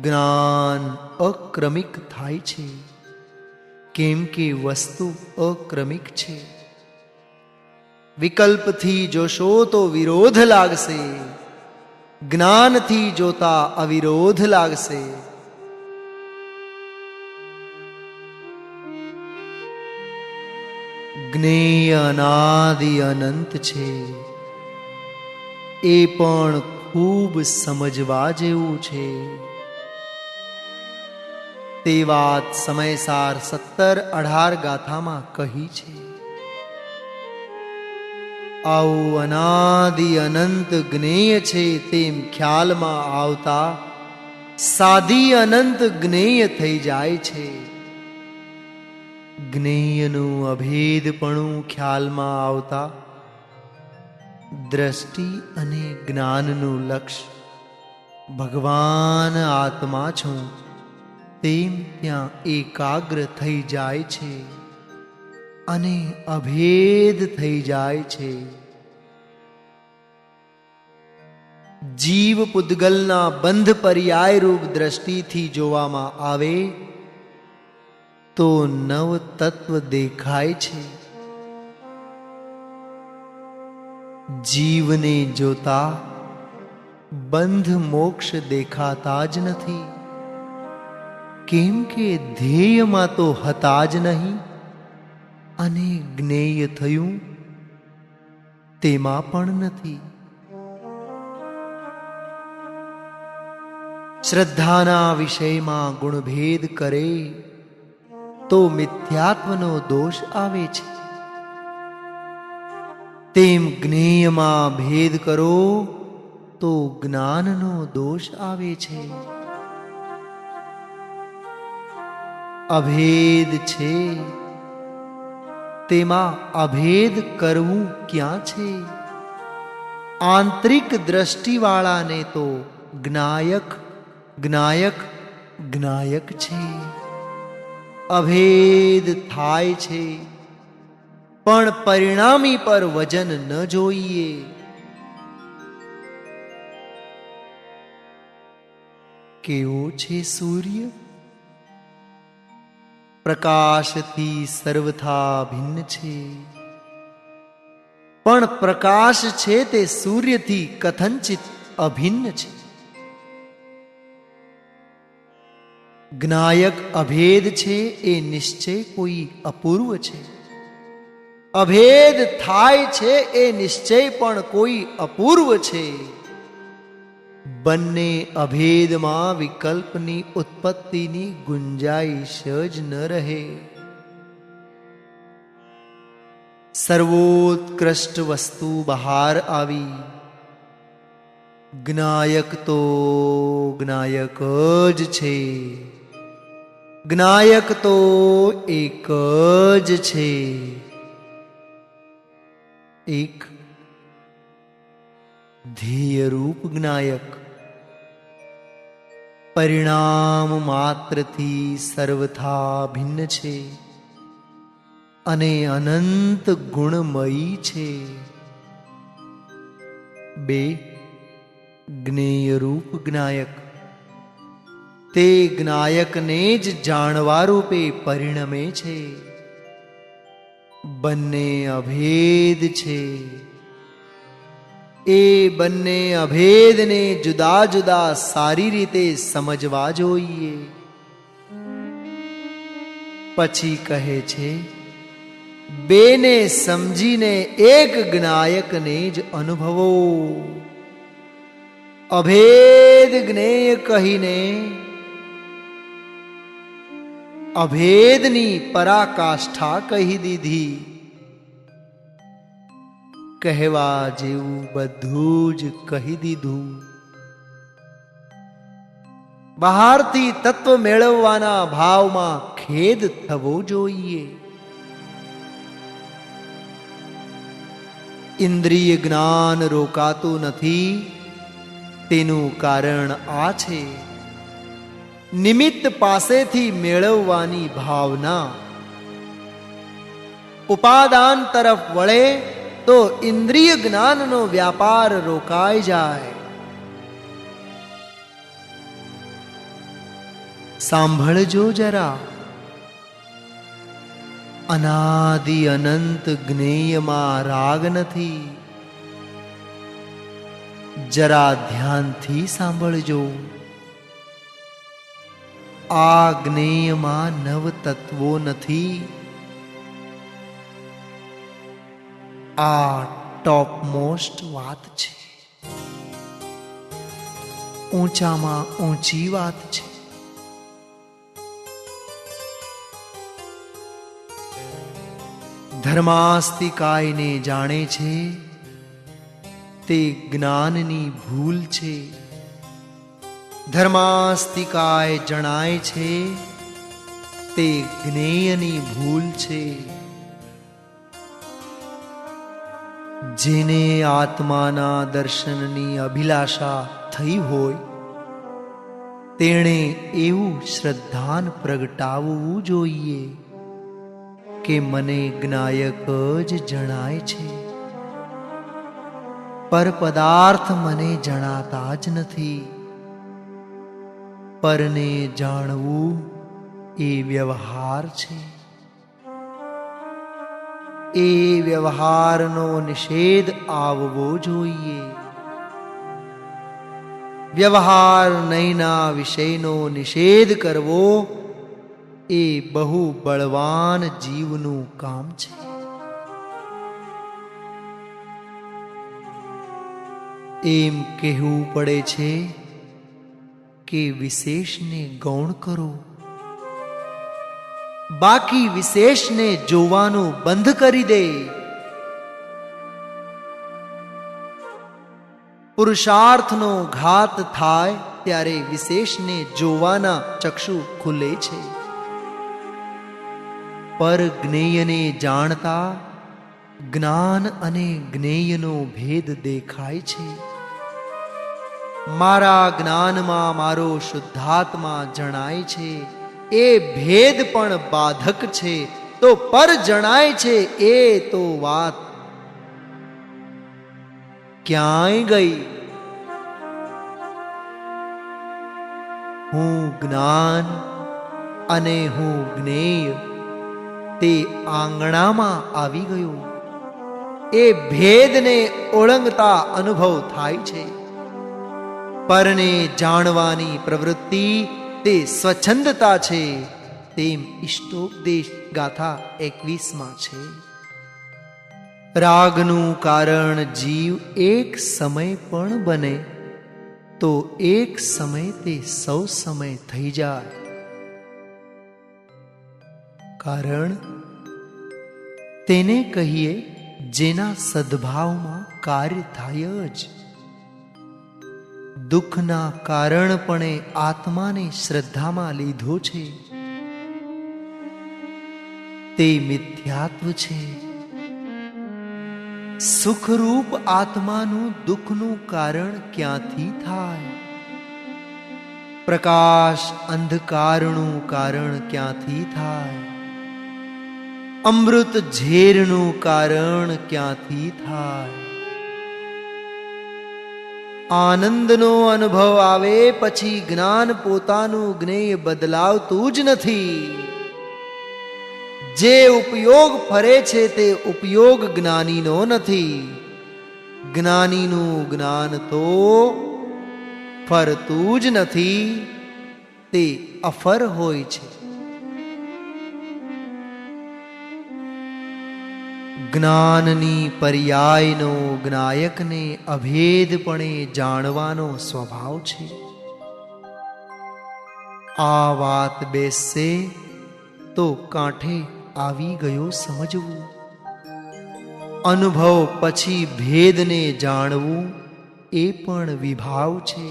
જ્ઞાન અક્રમિક થાય છે, કેમ કે વસ્તુ અક્રમિક છે. વિકલ્પથી જોશો તો વિરોધ લાગશે, જ્ઞાનથી જોતા અવિરોધ લાગશે. જ્ઞેય અનાદિ અનંત છે, એ પણ ખૂબ સમજવા જેવું છે. તે વાત સમયસાર 17-18 ગાથામાં કહી છે. આવું અનાદિ અનંત જ્ઞેય છે તેમ ખ્યાલમાં આવતા સાદી અનંત જ્ઞેય થઈ જાય છે. જ્ઞેયનું અભેદપણું ખ્યાલમાં આવતા દ્રષ્ટિ અને જ્ઞાનનું લક્ષ્ય ભગવાન આત્મા છું તેમ ત્યાં એકાગ્ર થઈ જાય છે અને અભેદ થઈ જાય છે. જીવ પૂતગલના બંધ પર્યાય રૂપ દ્રષ્ટિથી જોવામાં આવે તો નવ તત્વ દેખાય છે. જીવને જોતા બંધ મોક્ષ દેખાતા જ નથી, કેમ કે ધ્યેયમાં તો હતા જ નહીં અને જ્ઞેય થયું તેમાં પણ નથી. શ્રદ્ધાના વિષયમાં ગુણભેદ કરે તો મિથ્યાત્વનો દોષ આવે છે. તેમ જ્ઞેયમાં ભેદ કરો તો જ્ઞાનનો દોષ આવે છે. અભેદ છે તેમાં અભેદ કરવું ક્યાં છે? આંતરિક દ્રષ્ટિવાળાને તો જ્ઞાયક જ્ઞાયક જ્ઞાયક છે. અભેદ થાય છે, પણ પરિણામી પર વજન ન જોઈએ. કેવો છે સૂર્ય? પ્રકાશથી સર્વથા ભિન્ન છે, પણ પ્રકાશ છે તે સૂર્યથી કથંચિત અભિન્ન છે. જ્ઞાયક અભેદ છે એ નિશ્ચય કોઈ અપૂર્વ છે. અભેદ થાય છે એ નિશ્ચય પણ કોઈ અપૂર્વ છે. બંને અભેદમાં વિકલ્પની ઉત્પત્તિની ગુંજાઈશ જ ન રહે. સર્વોત્કૃષ્ટ વસ્તુ બહાર આવી. જ્ઞાયક તો જ્ઞાયક જ છે. જ્ઞાયક તો એક જ છે. એક ધ્યેયરૂપ જ્ઞાયક પરિણામ માત્રથી સર્વથા ભિન્ન છે અને અનંત ગુણમયી છે. બે જ્ઞેયરૂપ જ્ઞાયક તે જ્ઞાયકને જ જાણવા રૂપે પરિણમે છે. બંને અભેદ છે. એ બંને અભેદને જુદા જુદા સારી રીતે સમજવા જોઈએ. પછી કહે છે, બેને સમજીને એક જ્ઞાયકને જ અનુભવો. અભેદ જ્ઞેય કહીને અભેદની પરાકાષ્ઠા કહી દીધી. કહેવા જેવું બધું જ કહી દીધું. બહારથી તત્વ મેળવવાના ભાવમાં ખેદ થવો જોઈએ. ઇન્દ્રિય જ્ઞાન રોકાતું નથી, તેનું કારણ આ છે, નિમિત્ત પાસેથી મેળવવાની ભાવના. ઉપાદાન તરફ વળે તો ઇન્દ્રિય જ્ઞાનનો વ્યાપાર રોકાઈ જાય. સાંભળજો જરા, અનાદિ અનંત જ્ઞેયમાં રાગ નથી. જરા ધ્યાનથી સાંભળજો. આ જ્ઞેયમાં નવ તત્વો નથી. આ ટોપ મોસ્ટ વાત છે, ઊંચામાં ઊંચી વાત છે. ધર્માસ્તિકાયને જાણે છે તે જ્ઞાનની ભૂલ છે. ધર્માસ્તિકાય જણાય છે તે જ્ઞેયની ભૂલ છે. જેને આત્માના દર્શનની અભિલાષા થઈ હોય તેણે એવું શ્રદ્ધાન પ્રગટાવવું જોઈએ કે મને જ્ઞાયક જ જણાય છે, પર પદાર્થ મને જણાતા જ નથી. પરને જાણવું એ વ્યવહાર છે. એ વ્યવહારનો નિષેધ આવવો જોઈએ. વ્યવહાર નહીંના વિષયનો નિષેધ કરવો એ બહુ બળવાન જીવનું કામ છે. એમ કહેવું પડે છે કે વિશેષને ગૌણ કરો, બાકી વિશેષને જોવાનું બંધ કરી દે. પુરુષાર્થનો ઘાત થાય ત્યારે વિશેષને જોવાના ચક્ષુ ખુલે છે. પર જ્ઞેયને જાણતા જ્ઞાન અને જ્ઞેયનો ભેદ દેખાય છે. મારા જ્ઞાનમાં મારો શુદ્ધાત્મા જણાય છે, એ ભેદ પણ બાધક છે. તો પર જણાય છે એ તો વાત ક્યાંય ગઈ? હું જ્ઞાન અને હું જ્ઞેય તે આંગણામાં આવી ગયો. એ ભેદને ઓળંગતા અનુભવ થાય છે. પરને જાણવાની પ્રવૃત્તિ તે સ્વચ્છંદતા છે. તેમ ઇષ્ટોપદેશ ગાથા 21માં છે. રાગનું કારણ જીવ એક સમય પણ બને તો એક સમય તે સૌ સમય થઈ જાય. કારણ તેને કહીએ જેના સદભાવમાં કાર્ય થાય જ. દુઃખના કારણપણે આત્માને શ્રદ્ધામાં લીધો છે તે મિથ્યાત્વ છે. સુખરૂપ આત્માનું દુઃખનું કારણ ક્યાંથી થાય? પ્રકાશ અંધકારનું કારણ ક્યાંથી થાય? અમૃત ઝેરનું કારણ ક્યાંથી થાય? આનંદનો અનુભવ આવે પછી જ્ઞાન પોતાનું જ્ઞેય બદલાવતું જ નથી. જે ઉપયોગ ફરે છે તે ઉપયોગ જ્ઞાનીનો નથી. જ્ઞાનીનું જ્ઞાન તો ફરતું જ નથી, તે અફર હોય છે. જ્ઞાનની પર્યાયનો જ્ઞાયકને અભેદપણે જાણવાનો સ્વભાવ છે. આ વાત બેસશે તો કાંઠે આવી ગયો સમજવું. અનુભવ પછી ભેદને જાણવું એ પણ વિભાવ છે.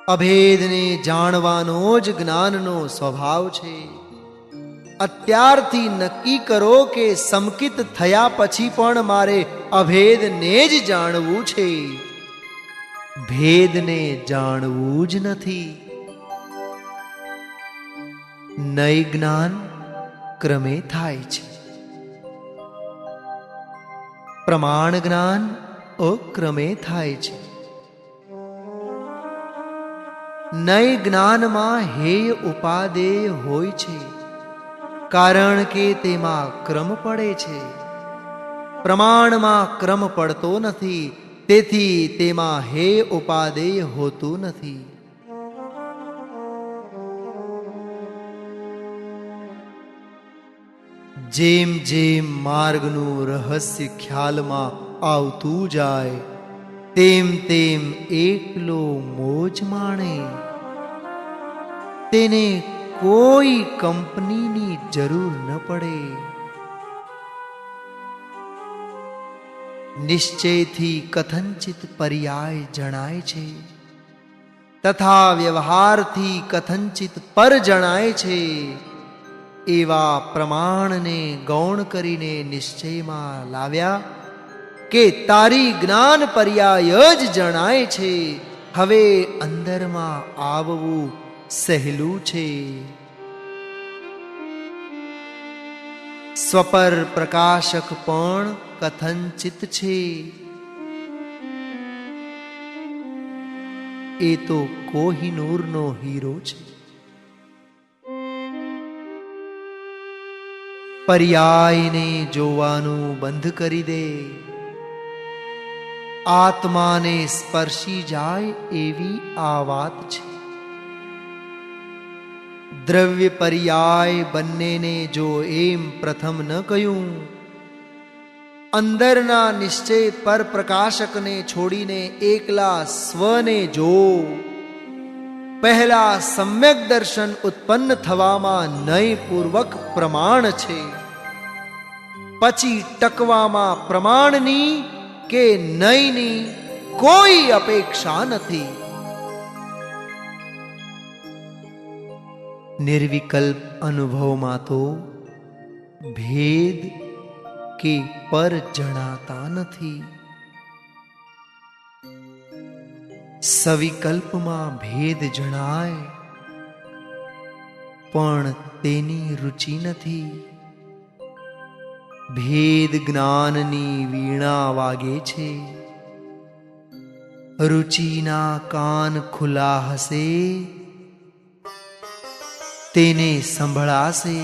અભેદને જાણવાનો જ જ્ઞાનનો સ્વભાવ છે. અત્યારથી નક્કી કરો કે સમકિત થયા પછી પણ મારે અભેદને જ જાણવું છે, ભેદને જાણવું જ નથી. નય જ્ઞાન ક્રમે થાય છે, પ્રમાણ જ્ઞાન અક્રમે થાય છે. નય જ્ઞાનમાં હેય ઉપાદેય હોય છે, કારણ કે તેમાં ક્રમ પડે છે. પ્રમાણમાં ક્રમ પડતો નથી, તેથી તેમાં હેય ઉપાદેય હોતું નથી. જેમ જેમ માર્ગનું રહસ્ય ખ્યાલમાં આવતું જાય તેમ તેમ એકલો મોજ માણે. તેને કોઈ કંપનીની જરૂર ન પડે. નિશ્ચયથી કથનચિત પર્યાય જણાય છે, તથા વ્યવહારથી કથનચિત પર જણાય છે. એવા પ્રમાણને ગૌણ કરીને નિશ્ચયમાં લાવ્યા કે તારી જ્ઞાન પર્યાય જ જણાય છે. હવે અંદરમાં આવવું સહેલું છે. સ્વપર પ્રકાશક પણ કથનચિત છે. એ તો કોહિનૂરનો હીરો છે. પર્યાયને જોવાનું બંધ કરી દે. આત્માને સ્પર્શી જાય એવી આ વાત છે. દ્રવ્ય પર્યાય બંનેને જો એમ પ્રથમ ન કહ્યું, અંદરના નિશ્ચય પર પ્રકાશકને છોડીને એકલા સ્વને જો. પહેલા સમ્યક દર્શન ઉત્પન્ન થવામાં નયપૂર્વક પ્રમાણ છે, પછી ટકવામાં પ્રમાણની કે નયની કોઈ અપેક્ષા નથી. નિર્વિકલ્પ અનુભવમાં તો ભેદ કે પર જણાતા નથી. સવિકલ્પમાં ભેદ જણાય, પણ તેની રુચિ નથી. ભેદ જ્ઞાનની વીણા વાગે છે. રુચિના કાન ખુલ્લા હશે, તેને સંભળાશે.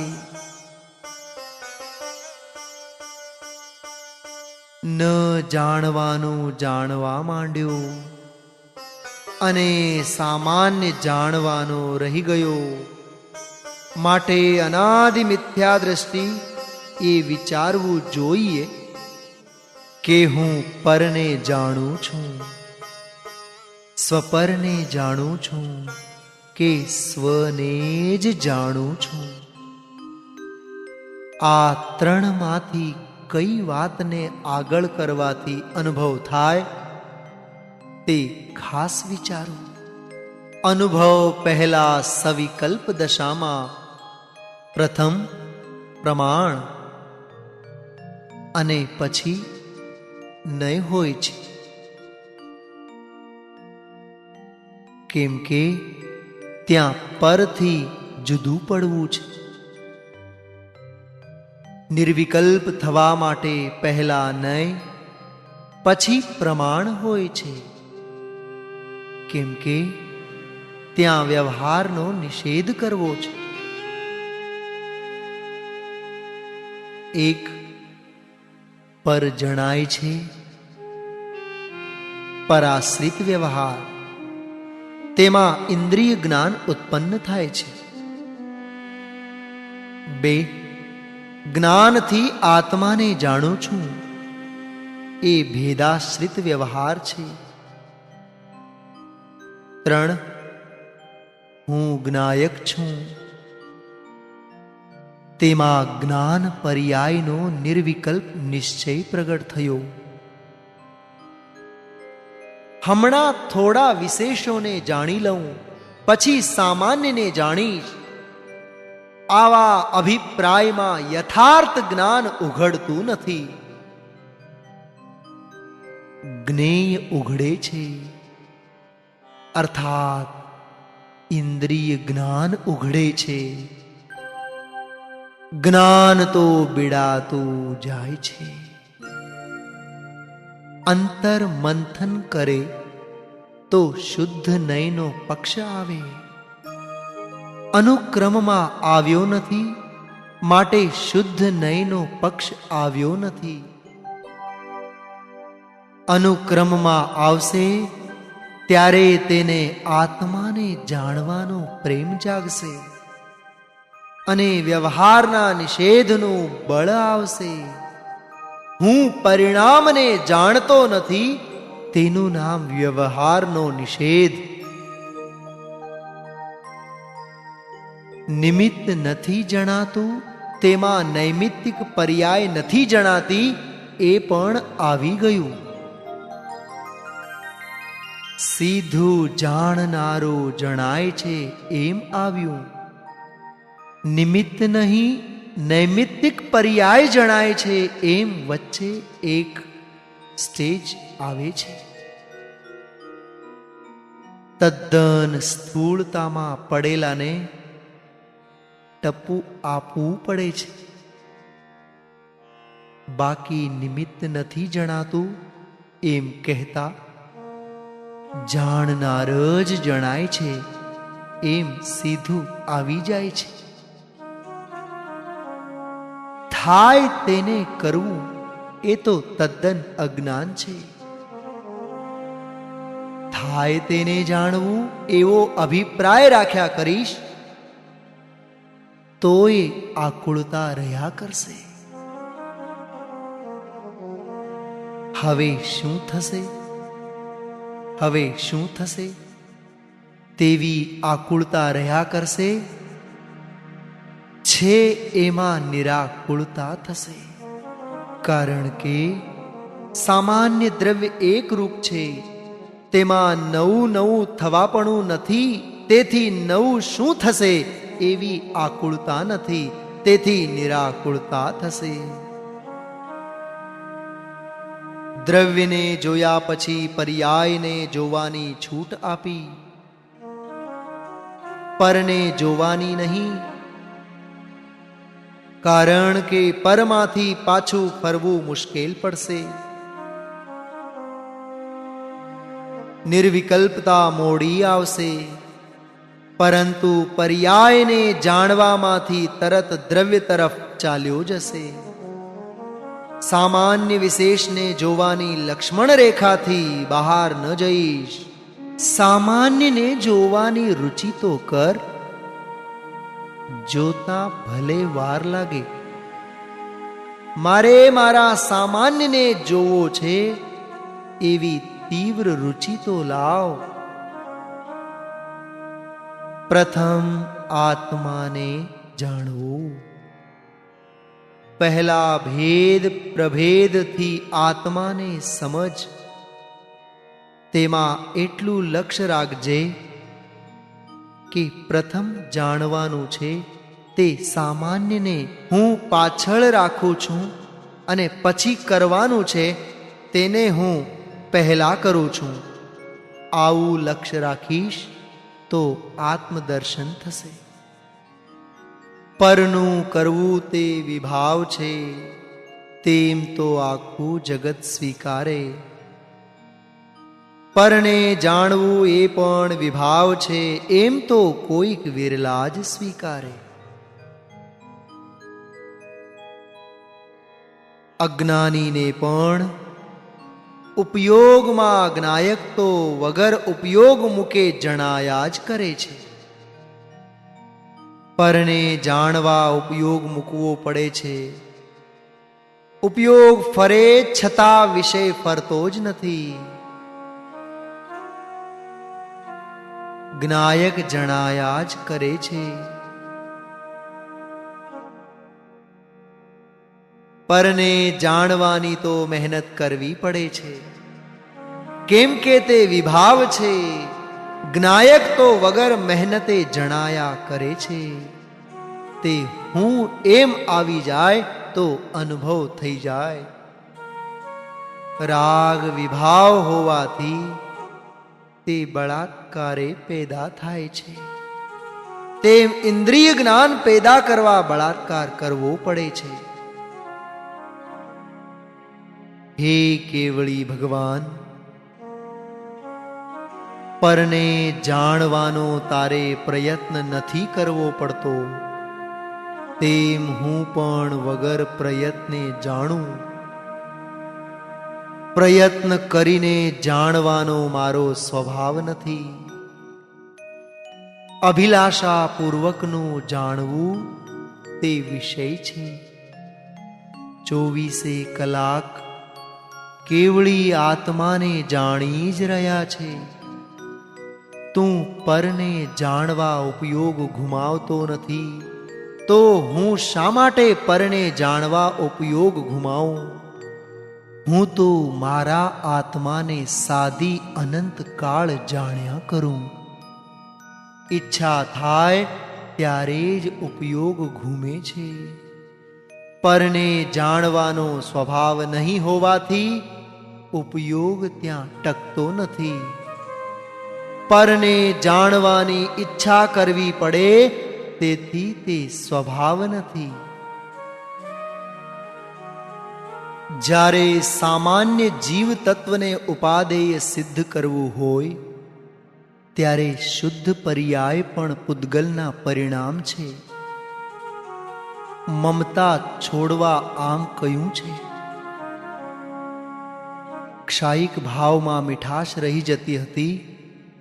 ન જાણવાનું જાણવા માંડ્યો અને સામાન્ય જાણવાનો રહી ગયો. માટે અનાદિ મિથ્યા દ્રષ્ટિ એ વિચારવું જોઈએ કે હું પરને જાણું છું, સ્વપરને જાણું છું કે સ્વને જ જાણું છું. આ ત્રણમાંથી કઈ વાતને આગળ કરવાથી અનુભવ થાય તે ખાસ વિચારો. અનુભવ પહેલા સવિકલ્પ દશામાં પ્રથમ પ્રમાણ અને પછી નય હોય છે. કેમ કે ત્યાં પરથી જુદું પડવું છે. નિર્વિકલ્પ થવા માટે પહેલા નય પછી પ્રમાણ હોય છે. કેમ કે ત્યાં વ્યવહારનો નિષેધ કરવો છે. એક પર જણાય છે, પરાશ્રિત વ્યવહાર, તેમાં ઇન્દ્રિય જ્ઞાન ઉત્પન્ન થાય છે. બે જ્ઞાનથી આત્માને જાણું છું, એ ભેદાશ્રિત વ્યવહાર છે. 3. હું જ્ઞાયક છું. તેમાં જ્ઞાન પર્યાયનો નિર્વિકલ્પ નિશ્ચય પ્રગટ થયો. હમણાં થોડા વિશેષોને જાણી લઉં, પછી સામાન્યને જાણીશ. આવા અભિપ્રાયમાં યથાર્થ જ્ઞાન ઉઘડતું નથી. જ્ઞેય ઉઘડે છે, અર્થાત ઇન્દ્રિય જ્ઞાન ઉઘડે છે. જ્ઞાન તો બીડાતું જાય છે. અંતર મંથન કરે તો શુદ્ધ નયનો પક્ષ આવે. અનુક્રમમાં આવ્યો નથી, માટે શુદ્ધ નયનો પક્ષ આવ્યો નથી. અનુક્રમમાં આવશે ત્યારે તેને આત્માને જાણવાનો પ્રેમ જાગશે અને વ્યવહારના નિષેધનું બળ આવશે. હું પરિણામને જાણતો નથી, તેનું નામ વ્યવહારનો નિષેધ. નિમિત્ત નથી જણાતું, તેમાં નૈમિત્તિક પર્યાય નથી જણાતી, એ પણ આવી ગયું. સીધું જાણનારો જણાય છે એમ આવ્યું. નિમિત્ત નહીં, નૈમિત્તિક પર્યાય જણાય છે એમ વચ્ચે એક સ્ટેજ આવે છે. તદ્દન સ્થૂળતામાં પડેલાને ટપું આપવું પડે છે. બાકી નિમિત્ત નથી જણાતું એમ કહેતા જાણનાર જ જણાય છે એમ સીધું આવી જાય છે. થાય તેને કરવું એ તો તદ્દન અજ્ઞાન છે. થાય તેને જાણવું એવો અભિપ્રાય રાખ્યા કરીશ તોય આકુળતા રહ્યા કરશે. હવે શું થશે? હવે શું થશે? તેવી આકુળતા રહ્યા કરશે. છે એમાં નિરાકુળતા થશે. કારણ કે સામાન્ય દ્રવ્ય એક રૂપ છે, તેમાં નવું નવું થવાપણું નથી, તેથી નવું શું થશે એવી આકુળતા નથી, તેથી નિરાકુળતા થશે. દ્રવ્યને જોયા પછી પર્યાયને જોવાની છૂટ આપી, પરને જોવાની નહીં. કારણ કે પરમાંથી પાછું ફરવું મુશ્કેલ પડશે. નિર્વિકલ્પતા મોડી આવશે, પરંતુ પર્યાયને જાણવામાંથી તરત દ્રવ્ય તરફ ચાલ્યો જશે. સામાન્ય વિશેષને જોવાની લક્ષ્મણ રેખાથી બહાર ન જઈશ. સામાન્યને જોવાની રુચિ તો કર, જોતા ભલે વાર લાગે. મારે મારા સામાન્યને જોવો છે એવી તીવ્ર રુચિ તો લાવ. પ્રથમ આત્માને જાણવું. પહેલા ભેદ પ્રભેદથી આત્માને સમજ. તેમાં એટલું લક્ષ્ય રાખજે કે પ્રથમ જાણવાનું છે તે સામાન્યને હું પાછળ રાખું છું અને પછી કરવાનું છે તેને હું પહેલા કરું છું. આવું લક્ષ્ય રાખીશ તો આત્મદર્શન થશે. પરનું કરવું તે વિભાવ છે, તેમ તો આખું જગત સ્વીકારે. પરને જાણવું એ પણ વિભાવ છે, એમ તો કોઈક વિરલા જ સ્વીકારે. અજ્ઞાનીને પણ ઉપયોગમાં જ્ઞાયક તો વગર ઉપયોગ મૂકે જણાયા જ કરે છે. પરને જાણવા ઉપયોગ મૂકવો પડે છે. ઉપયોગ ફરે છતાં વિષય ફરતો જ નથી. જ્ઞાયક જણાયા જ કરે છે. પરને જાણવાની તો મહેનત કરવી પડે છે, કેમ કે તે વિભાવ છે. જ્ઞાયક તો વગર મહેનતે જણાયા કરે છે. તે હું એમ આવી જાય તો અનુભવ થઈ જાય. રાગ વિભાવ હોવાથી તે બળાત્કારે પેદા થાય છે. તેમ ઇન્દ્રિય જ્ઞાન પેદા કરવા બળાત્કાર કરવો પડે છે. હે કેવળી ભગવાન, પરને જાણવાનો તારે પ્રયત્ન નથી કરવો પડતો, તેમ હું પણ વગર પ્રયત્ને જાણું. પ્રયત્ન કરીને જાણવાનો મારો સ્વભાવ નથી. અભિલાષા પૂર્વકનું જાણવું તે વિષય છે. 24 કલાક કેવળી આત્માને જાણી જ રહ્યા છે. તું પરને જાણવા ઉપયોગ ઘુમાવતો નથી, તો હું શા માટે પરને જાણવા ઉપયોગ ઘુમાવું? હું તો મારા આત્માને સાદી અનંત કાળ જાણ્યા કરું. ઈચ્છા થાય ત્યારે જ ઉપયોગ ઘૂમે છે. પરને જાણવાનો સ્વભાવ નહીં હોવાથી ઉપયોગ ત્યાં ટકતો નથી. પરને જાણવાની ઈચ્છા કરવી પડે, તેથી તે સ્વભાવ નથી. જ્યારે સામાન્ય જીવ તત્વને ઉપાદેય સિદ્ધ કરવું હોય, ત્યારે શુદ્ધ પર્યાય પણ પૂતગલના પરિણામ છે. મમતા છોડવા આમ કહ્યું છે. ક્ષાયિક ભાવમાં મીઠાશ રહી જતી હતી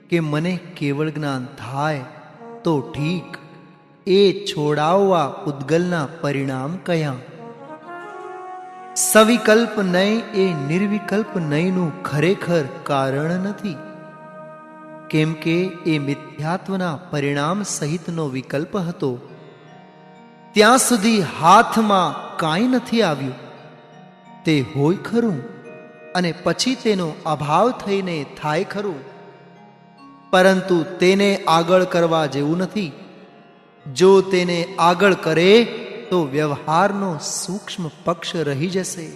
કે મને કેવળ જ્ઞાન થાય તો ઠીક, એ છોડાવવા પૂતગલના પરિણામ કયા? સવિકલ્પ નય એ નિર્વિકલ્પ નયનું ખરેખર કારણ નથી, કેમ કે એ મિથ્યાત્વના પરિણામ સહિતનો વિકલ્પ હતો. ત્યાં સુધી હાથમાં કાંઈ નથી આવ્યું. તે હોય ખરું અને પછી તેનો અભાવ થઈને થાય ખરું, પરંતુ તેને આગળ કરવા જેવું નથી. જો તેને આગળ કરે તો વ્યવહારનો સૂક્ષ્મ પક્ષ રહી જશે.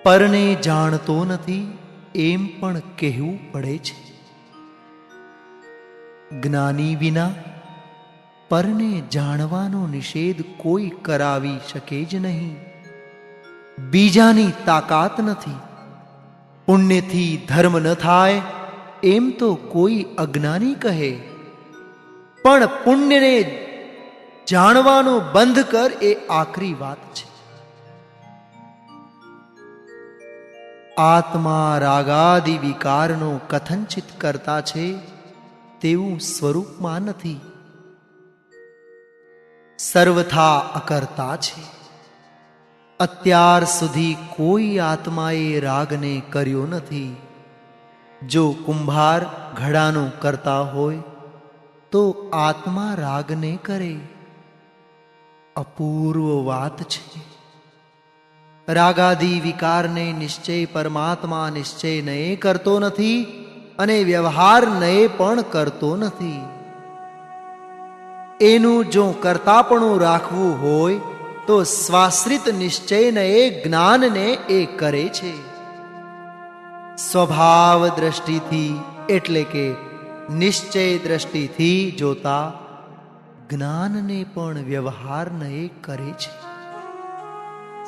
પરને જાણતો નથી એમ પણ કહેવું પડે છે. જ્ઞાની વિના પરને જાણવાનો નિષેધ કોઈ કરાવી શકે જ નહીં. બીજાની તાકાત નથી. પુણ્યથી ધર્મ ન થાય એમ તો કોઈ અજ્ઞાની કહે, પણ પુણ્યને જાણવાનું બંધ કર એ આકરી વાત છે. આત્મા રાગાદિ વિકારનો કથનચિત કરતા છે તેવું સ્વરૂપમાં નથી. સર્વથા અકર્તા છે. અત્યાર સુધી કોઈ આત્માએ રાગને કર્યો નથી. જો કુંભાર ઘડાનો કરતા હોય તો આત્મા રાગને કરે. અપૂર્વ વાત છે. રાગાદિ વિકારને નિશ્ચય પરમાત્મા નિશ્ચય નયે કરતો નથી અને વ્યવહાર નયે પણ કરતો નથી. એનું જો કરતાપણું રાખવું હોય તો સ્વાશ્રિત નિશ્ચયને જ્ઞાનને એ કરે છે. સ્વભાવ દ્રષ્ટિથી એટલે કે નિશ્ચય દ્રષ્ટિથી જોતા જ્ઞાનને પણ વ્યવહારને કરે છે.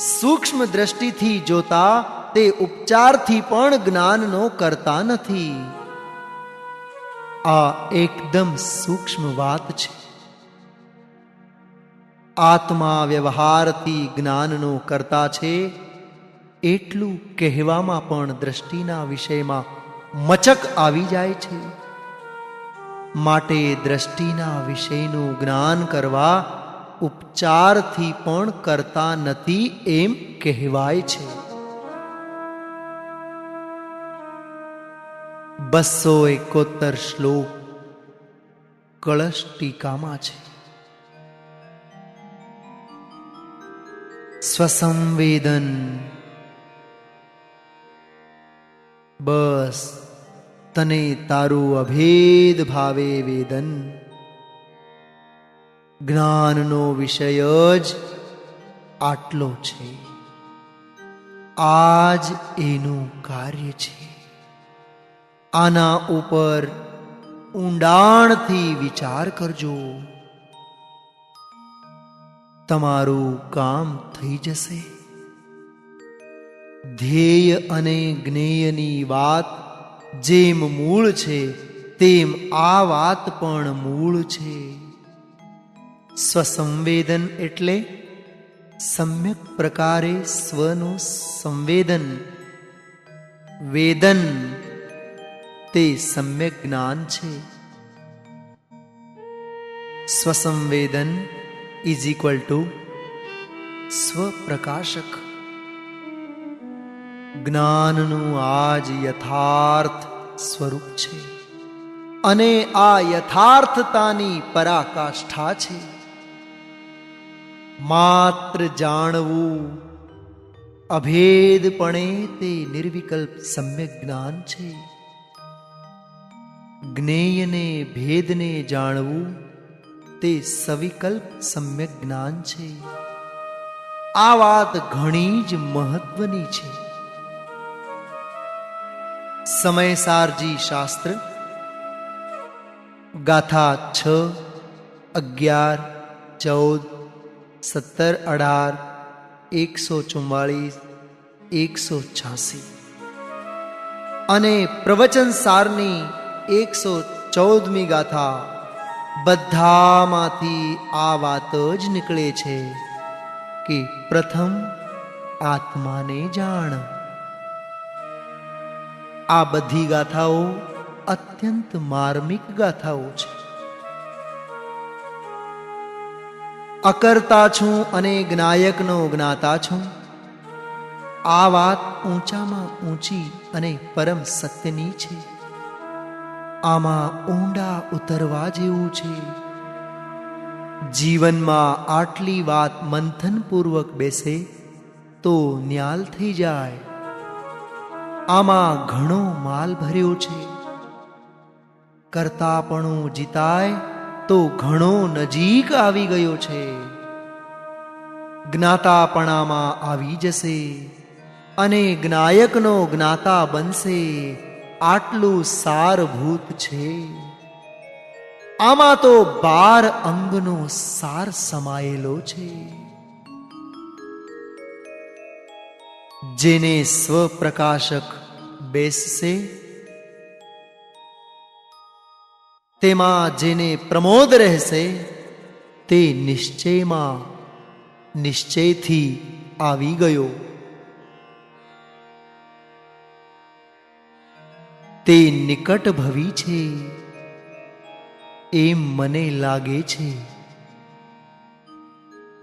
સૂક્ષ્મ દ્રષ્ટિથી જોતા તે ઉપચારથી પણ જ્ઞાનનો કરતા નથી. આ એકદમ સૂક્ષ્મ વાત છે. આત્મા વ્યવહારથી જ્ઞાનનો કરતા છે એટલું કહેવામાં પણ દ્રષ્ટિના વિષયમાં મચક આવી જાય છે. માટે દ્રષ્ટિના વિષયનું જ્ઞાન કરવા ઉપચારથી પણ કરતા નથી એમ કહેવાય છે. 271 શ્લોક કળશ ટીકામાં છે. સ્વસંવેદન, બસ તને તારું અભેદ ભાવે વેદન. જ્ઞાનનો વિષય જ આટલો છે, આ જ એનું કાર્ય છે. આના ઉપર ઊંડાણથી વિચાર કરજો, તમારું કામ થઈ જશે. ધ્યેય અને જ્ઞેયની વાત જેમ મૂળ છે તેમ આ વાત પણ મૂળ છે. સ્વસંવેદન એટલે સમ્યક પ્રકારે સ્વનું સંવેદન. વેદન તે સમ્યક જ્ઞાન છે. સ્વસંવેદન ઇઝ ઇક્વલ ટુ સ્વપ્રકાશક. જ્ઞાનનું આ જ યથાર્થ સ્વરૂપ છે અને આ યથાર્થતાની પરાકાષ્ઠા છે. માત્ર જાણવું અભેદપણે તે નિર્વિકલ્પ સમ્યક જ્ઞાન છે. જ્ઞેયને ભેદને જાણવું તે સવિકલ્પ સમ્યક જ્ઞાન છે. આ વાત ઘણી જ મહત્વની છે. સમયસારજી શાસ્ત્ર ગાથા 6, 11, 14, 17, 18, 144, 186 અને પ્રવચન સારની 114મી ગાથા બધામાંથી આ વાત જ નીકળે છે કે પ્રથમ આત્માને જાણ. આ બધી ગાથાઓ અત્યંત માર્મિક ગાથાઓ છે. અકર્તા છું અને જ્ઞાયકનો જ્ઞાતા છું, આ વાત ઊંચામાં ઊંચી અને પરમ સત્યની છે. આમાં ઊંડા ઉતરવા જેવું છે. જીવનમાં આટલી વાત મંથનપૂર્વક બેસે તો ન્યાલ થઈ જાય. આમાં ઘણો માલ ભર્યો છે. કરતાપણું જીતાય તો ઘણો નજીક આવી ગયો છે. જ્ઞાતાપણામાં આવી જશે અને જ્ઞાયકનો જ્ઞાતા બનશે. આટલું સારભૂત છે. આમાં તો 12 અંગનો સાર સમાયેલો છે. જેને સ્વપ્રકાશક બેસશે, તેમાં જેને પ્રમોદ રહેશે, તે નિશ્ચયમાં નિશ્ચયથી આવી ગયો. તે નિકટ ભવી છે એમ મને લાગે છે.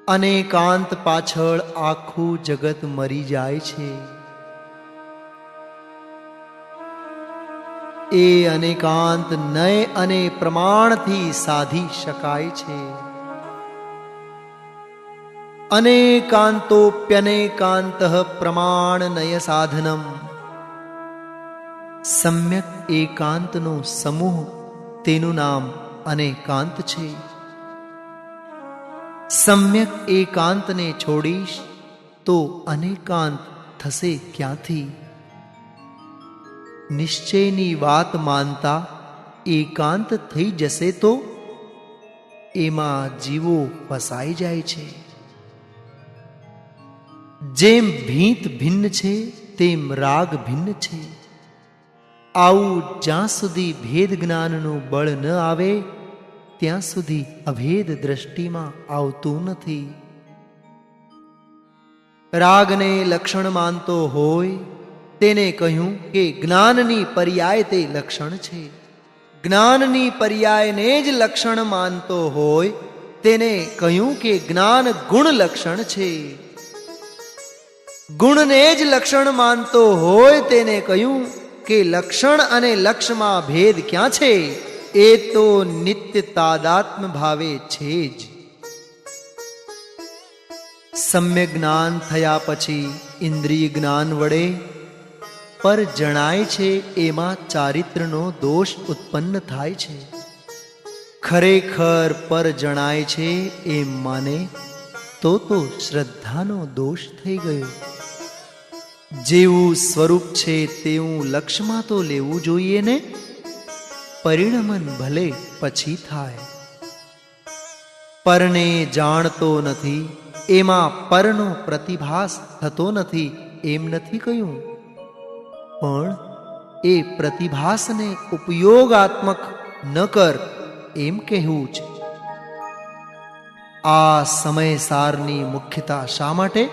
અનેકાંત પાછળ આખું જગત મરી જાય છે. એ અનેકાંત નય અને પ્રમાણથી સાધી શકાય છે. અનેકાંતોપ્યનેકાંત પ્રમાણ નય સાધનમ. સમ્યક એકાંતનો સમૂહ, તેનું નામ અનેકાંત છે. સમ્યક એકાંતને છોડીશ તો અનેકાંત થશે ક્યાંથી? નિશ્ચયની વાત માનતા એકાંત થઈ જશે તો એમાં જીવો ફસાઈ જાય છે. જેમ ભીંત ભિન્ન છે તેમ રાગ ભિન્ન છે. આવું જ્યાં સુધી ભેદ જ્ઞાનનું બળ ન આવે ત્યાં સુધી અભેદ દ્રષ્ટિમાં આવતું નથી. રાગને લક્ષણ માનતો હોય તેને કહ્યું કે જ્ઞાનની પર્યાય તે લક્ષણ છે. જ્ઞાનની પર્યાયને જ લક્ષણ માનતો હોય તેને કહ્યું કે જ્ઞાન ગુણ લક્ષણ છે. ગુણને જ લક્ષણ માનતો હોય તેને કહ્યું કે લક્ષણ અને લક્ષમાં ભેદ ક્યાં છે? એ તો નિત્ય તાદાત્મ્ય ભાવે છે જ. સમ્યક જ્ઞાન થયા પછી ઇન્દ્રિય જ્ઞાન વડે પર જણાય છે એમાં ચારિત્રનો દોષ ઉત્પન્ન થાય છે. ખરેખર પર જણાય છે એમ માને તો શ્રદ્ધાનો દોષ થઈ ગયો. જેવું સ્વરૂપ છે તેવું લક્ષ્યમાં તો લેવું જોઈએ ને. પરિણમન ભલે પછી થાય. પરને જાણતો નથી એમાં પરનો પ્રતિભાસ થતો નથી એમ નથી કહ્યું, પણ એ પ્રતિભાસને ઉપયોગાત્મક ન કર એમ કહેવું છે. આ સમયસારની મુખ્યતા શા માટે?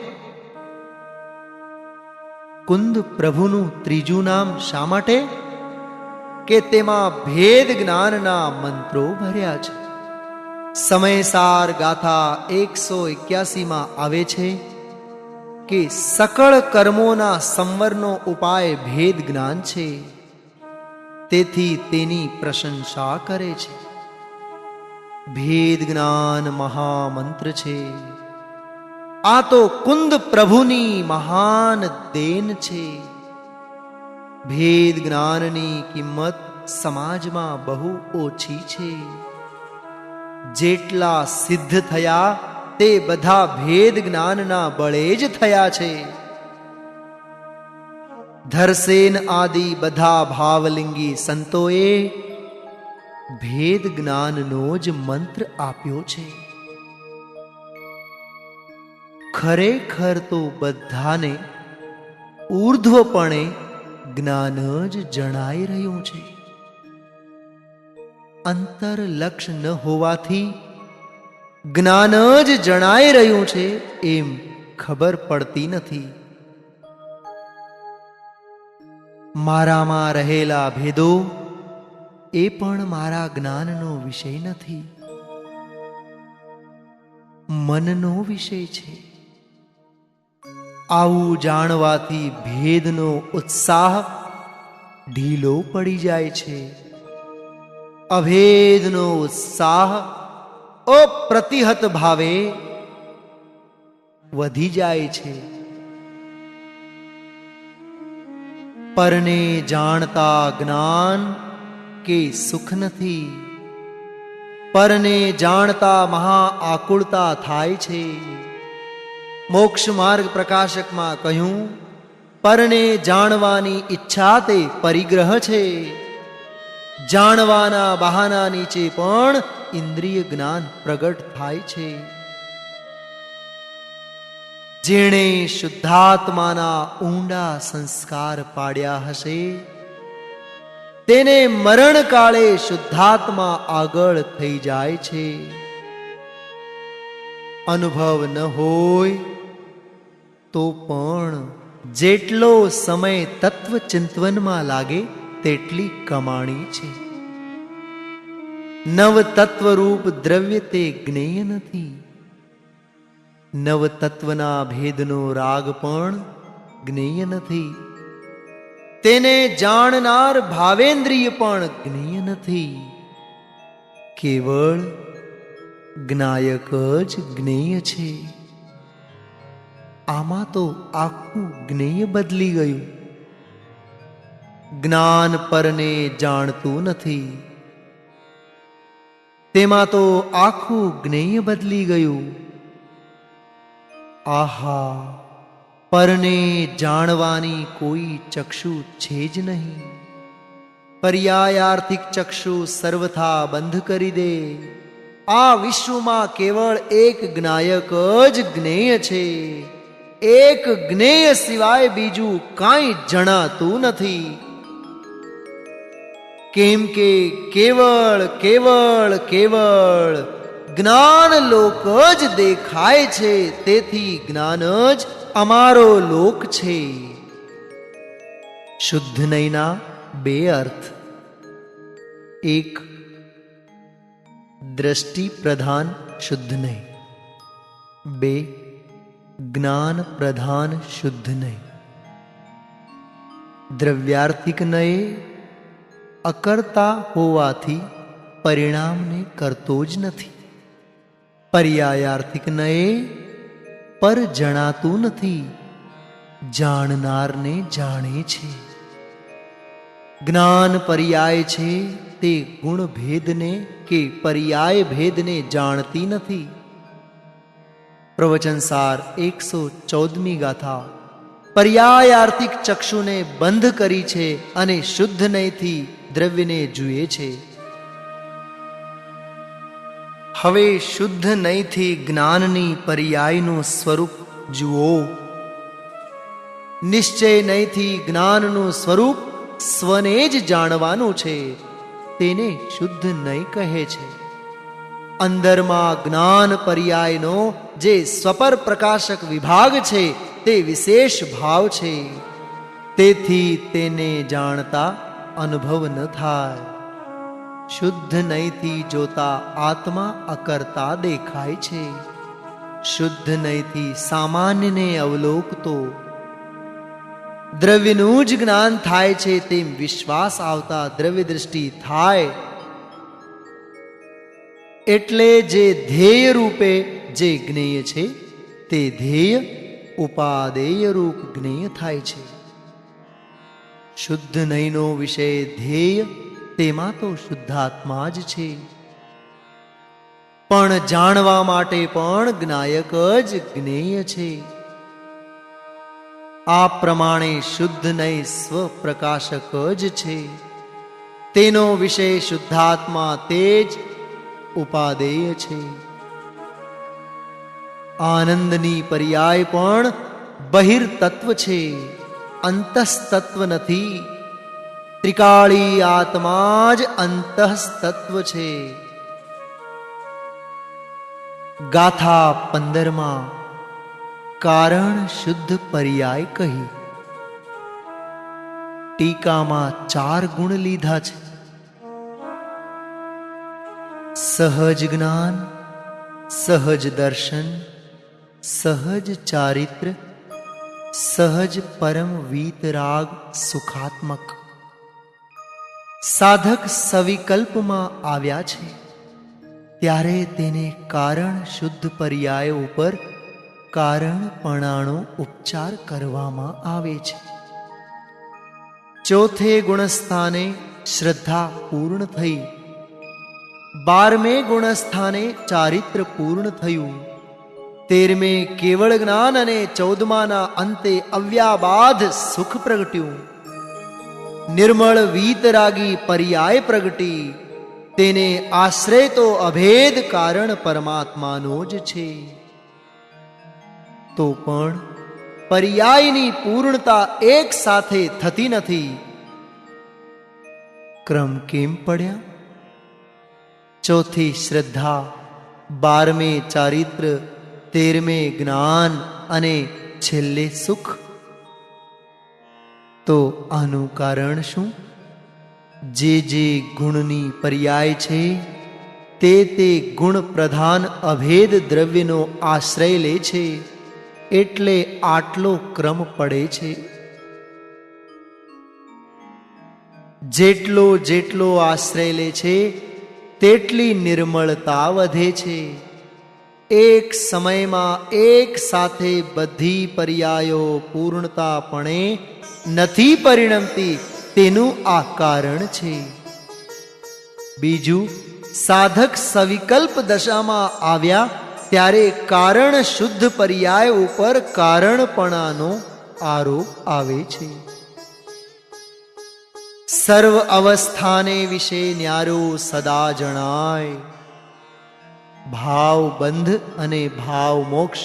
કુંદ પ્રભુનું ત્રીજું નામ શા માટે? કે તેમાં ભેદ જ્ઞાનના મંત્રો ભર્યા છે. સમયસાર ગાથા 181 આવે છે કે સકળ કર્મોના સંવરનો ઉપાય ભેદ જ્ઞાન છે, તેથી તેની પ્રશંસા કરે છે. ભેદ જ્ઞાન મહામંત્ર છે. આ તો કુંદ પ્રભુની મહાન દેન છે. ભેદ જ્ઞાનની કિંમત સમાજમાં બહુ ઓછી છે. જેટલા સિદ્ધ થયા તે બધા ભેદ જ્ઞાનના બળે જ થયા છે. ધરસેન આદિ બધા ભાવલિંગી સંતોએ ભેદ જ્ઞાનનો જ મંત્ર આપ્યો છે. ખરેખર તો બધાને ઊર્ધ્વપણે જ્ઞાન જ જણાઈ રહ્યું છે. અંતર લક્ષ ન હોવાથી જ્ઞાન જ જણાઈ રહ્યું છે એમ ખબર પડતી નથી. મારામાં રહેલા ભેદો એ પણ મારા જ્ઞાનનો વિષય નથી, મનનો વિષય છે. આવું જાણવાથી ભેદનો ઉત્સાહ ઢીલો પડી જાય છે. અભેદનો ઉત્સાહ અપ્રતિહત ભાવે વધી જાય છે. પરને જાણતા જ્ઞાન કે સુખ નથી. પરને જાણતા મહા આકુળતા થાય છે. મોક્ષ માર્ગ પ્રકાશકમાં કહ્યું, પરને જાણવાની ઈચ્છા તે પરિગ્રહ છે. જાણવાના બહાના નીચે પણ ઇન્દ્રિય જ્ઞાન પ્રગટ થાય છે. જેણે શુદ્ધાત્માના ઊંડા સંસ્કાર પાડ્યા હશે તેને મરણ કાળે શુદ્ધાત્મા આગળ થઈ જાય છે. અનુભવ ન હોય તો પણ જેટલો સમય તત્વ ચિંતવનમાં લાગે તેટલી કમાણી છે. નવ તત્વરૂપ દ્રવ્ય તે જ્ઞેય નથી. નવ તત્વના ભેદનો રાગ પણ જ્ઞેય નથી. તેને જાણનાર ભાવેન્દ્રિય પણ જ્ઞેય નથી. કેવળ જ્ઞાયક જ જ્ઞેય છે. આમાં તો આખું જ્ઞેય બદલી ગયું. જ્ઞાન પરને જાણતું નથી, તેમાં તો આખું જ્ઞેય બદલી ગયું. આહા, પરને જાણવાની કોઈ ચક્ષુ છે જ નહીં. પર્યાયાર્થિક ચક્ષુ સર્વથા બંધ કરી દે. આ વિશ્વમાં કેવળ એક જ્ઞાયક જ જ્ઞેય છે. એક જ્ઞેય સિવાય બીજું કાંઈ જણાતું નથી. કેમ કે કેવળ કેવળ કેવળ જ્ઞાન લોક જ દેખાય છે. તેથી જ્ઞાન જ અમારો લોક છે. શુદ્ધ નયના બે અર્થ. એક, દ્રષ્ટિ પ્રધાન શુદ્ધ નહીં. 2, જ્ઞાન પ્રધાન શુદ્ધ નહીં. દ્રવ્યાર્થિક નયે અકર્તા હોવાથી પરિણામને કરતો જ નથી. પર્યાયાર્થિક નયે પર જણાતું નથી, જાણનારને જાણે છે. જ્ઞાન પર્યાય છે તે ગુણ ભેદને કે પર્યાય ભેદને જાણતી નથી. પ્રવચનસાર 114મી ગાથા. પર્યાયાર્થિક ચક્ષુને બંધ કરી છે અને શુદ્ધ નયથી દ્રવ્યને જુએ છે. હવે શુદ્ધ નયથી જ્ઞાનની પર્યાયનું સ્વરૂપ જુઓ. નિશ્ચય નયથી જ્ઞાનનું સ્વરૂપ સ્વને જ જાણવાનું છે, તેને શુદ્ધ નય કહે છે. અંદરમાં જ્ઞાન પર્યાયનો જે સ્વપર પ્રકાશક વિભાગ છે તે વિશેષ ભાવ છે, તેથી તેને જાણતા અનુભવ ન થાય. શુદ્ધ નયથી જોતા આત્મા અકર્તા દેખાય છે. શુદ્ધ નયથી સામાન્યને અવલોકતો દ્રવ્યનું જ જ્ઞાન થાય છે તેમ વિશ્વાસ આવતા દ્રવ્ય દૃષ્ટિ થાય. એટલે જે ધ્યેય રૂપે જે જ્ઞેય છે તે ધ્યેય ઉપાદેય રૂપ જ્ઞેય થાય છે. શુદ્ધ નયનો વિષય ધ્યેય તેમાં તો શુદ્ધાત્મા જ છે, પણ જાણવા માટે પણ જ્ઞાયક જ જ્ઞેય છે. આ પ્રમાણે શુદ્ધ નય સ્વપ્રકાશક જ છે. તેનો વિષય શુદ્ધાત્મા તે જ ઉપાદેય છે. આનંદની પર્યાય પણ બહિર્તત્વ છે, અંતઃતત્વ નથી. ત્રિકાળી આત્મા જ અંતઃતત્વ છે. ગાથા 15માં કારણ શુદ્ધ પર્યાય કહી. ટીકામાં 4 ગુણ લીધા છે. સહજ જ્ઞાન, સહજ દર્શન, સહજ ચારિત્ર, સહજ પરમ વીતરાગ સુખાત્મક. સાધક સવિકલ્પમાં આવ્યા છે ત્યારે તેને કારણ શુદ્ધ પર્યાય ઉપર કારણપણાનો ઉપચાર કરવામાં આવે છે. ચોથે ગુણસ્થાને શ્રદ્ધા પૂર્ણ થઈ. 12મે ગુણસ્થાને ચારિત્ર પૂર્ણ થયું. 13મે કેવળ જ્ઞાન અને 14માના અંતે અવ્યાબાધ સુખ પ્રગટ્યું. નિર્મળ વીતરાગી પર્યાય પ્રગટી. તેને આશ્રય તો અભેદ કારણ પરમાત્માનો જ છે. તો પણ પર્યાયની પૂર્ણતા એક સાથે થતી નથી. ક્રમ કેમ પડ્યા? ચોથી શ્રદ્ધા, 12મે ચારિત્ર, 13મે જ્ઞાન અને છેલ્લે સુખ. તો આનું કારણ શું? જે ગુણની પર્યાય છે તે ગુણ પ્રધાન અભેદ દ્રવ્યનો આશ્રય લે છે, એટલે આટલો ક્રમ પડે છે. જેટલો જેટલો આશ્રય લે છે તેટલી નિર્મળતા વધે છે. એક સમયમાં એક સાથે બધી પર્યાયો પૂર્ણતાપણે નથી પરિણમતી, તેનું આ કારણ છે. બીજું, સાધક સવિકલ્પ દશામાં આવ્યા ત્યારે કારણ શુદ્ધ પર્યાય ઉપર કારણપણાનો આરોપ આવે છે. સર્વ અવસ્થાને વિશે ન્યારો સદા જણાય. ભાવ બંધ અને ભાવ મોક્ષ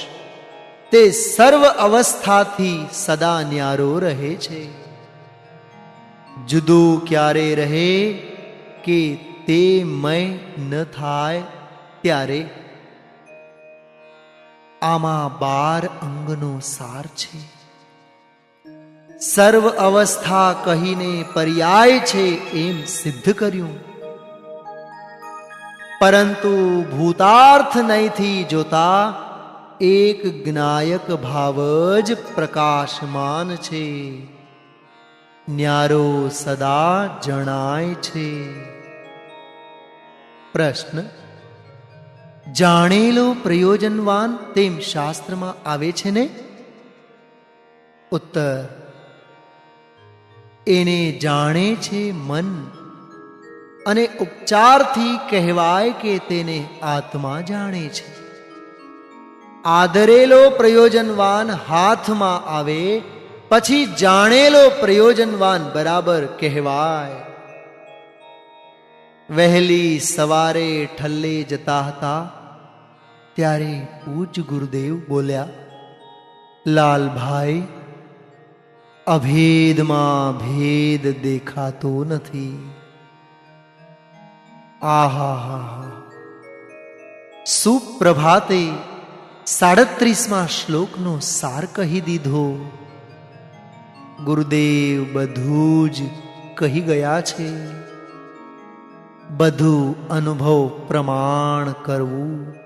તે સર્વ અવસ્થાથી સદા ન્યારો રહે છે. જુદું ક્યારે રહે કે તે મય ન થાય ત્યારે. આમાં 12 અંગનો સાર છે. સર્વ અવસ્થા કહીને પર્યાય છે એમ સિદ્ધ કર્યું. પરંતુ ભૂતાર્થ નહીંથી જોતા એક જ્ઞાયક ભાવ જ પ્રકાશમાન છે, ન્યારો સદા જણાય છે. પ્રશ્ન: જાણેલો પ્રયોજનવાન તેમ શાસ્ત્રમાં આવે છે ને? ઉત્તર: એને જાણે છે મન, અને ઉપચારથી કહેવાય કે તેને આત્મા જાણે છે. આદરેલો પ્રયોજનવાન હાથમાં આવે પછી જાણેલો પ્રયોજનવાન બરાબર કહેવાય. વહેલી સવારે ઠલ્લે જતા હતા ત્યારે પૂજ ગુરુદેવ બોલ્યા, લાલભાઈ, અભેદમાં ભેદ દેખાતો નથી. આહા! સુપ્રભાતે 37મા શ્લોકનો સાર કહી દીધો. ગુરુદેવ બધું જ કહી ગયા છે. બધું અનુભવ પ્રમાણ કરવું.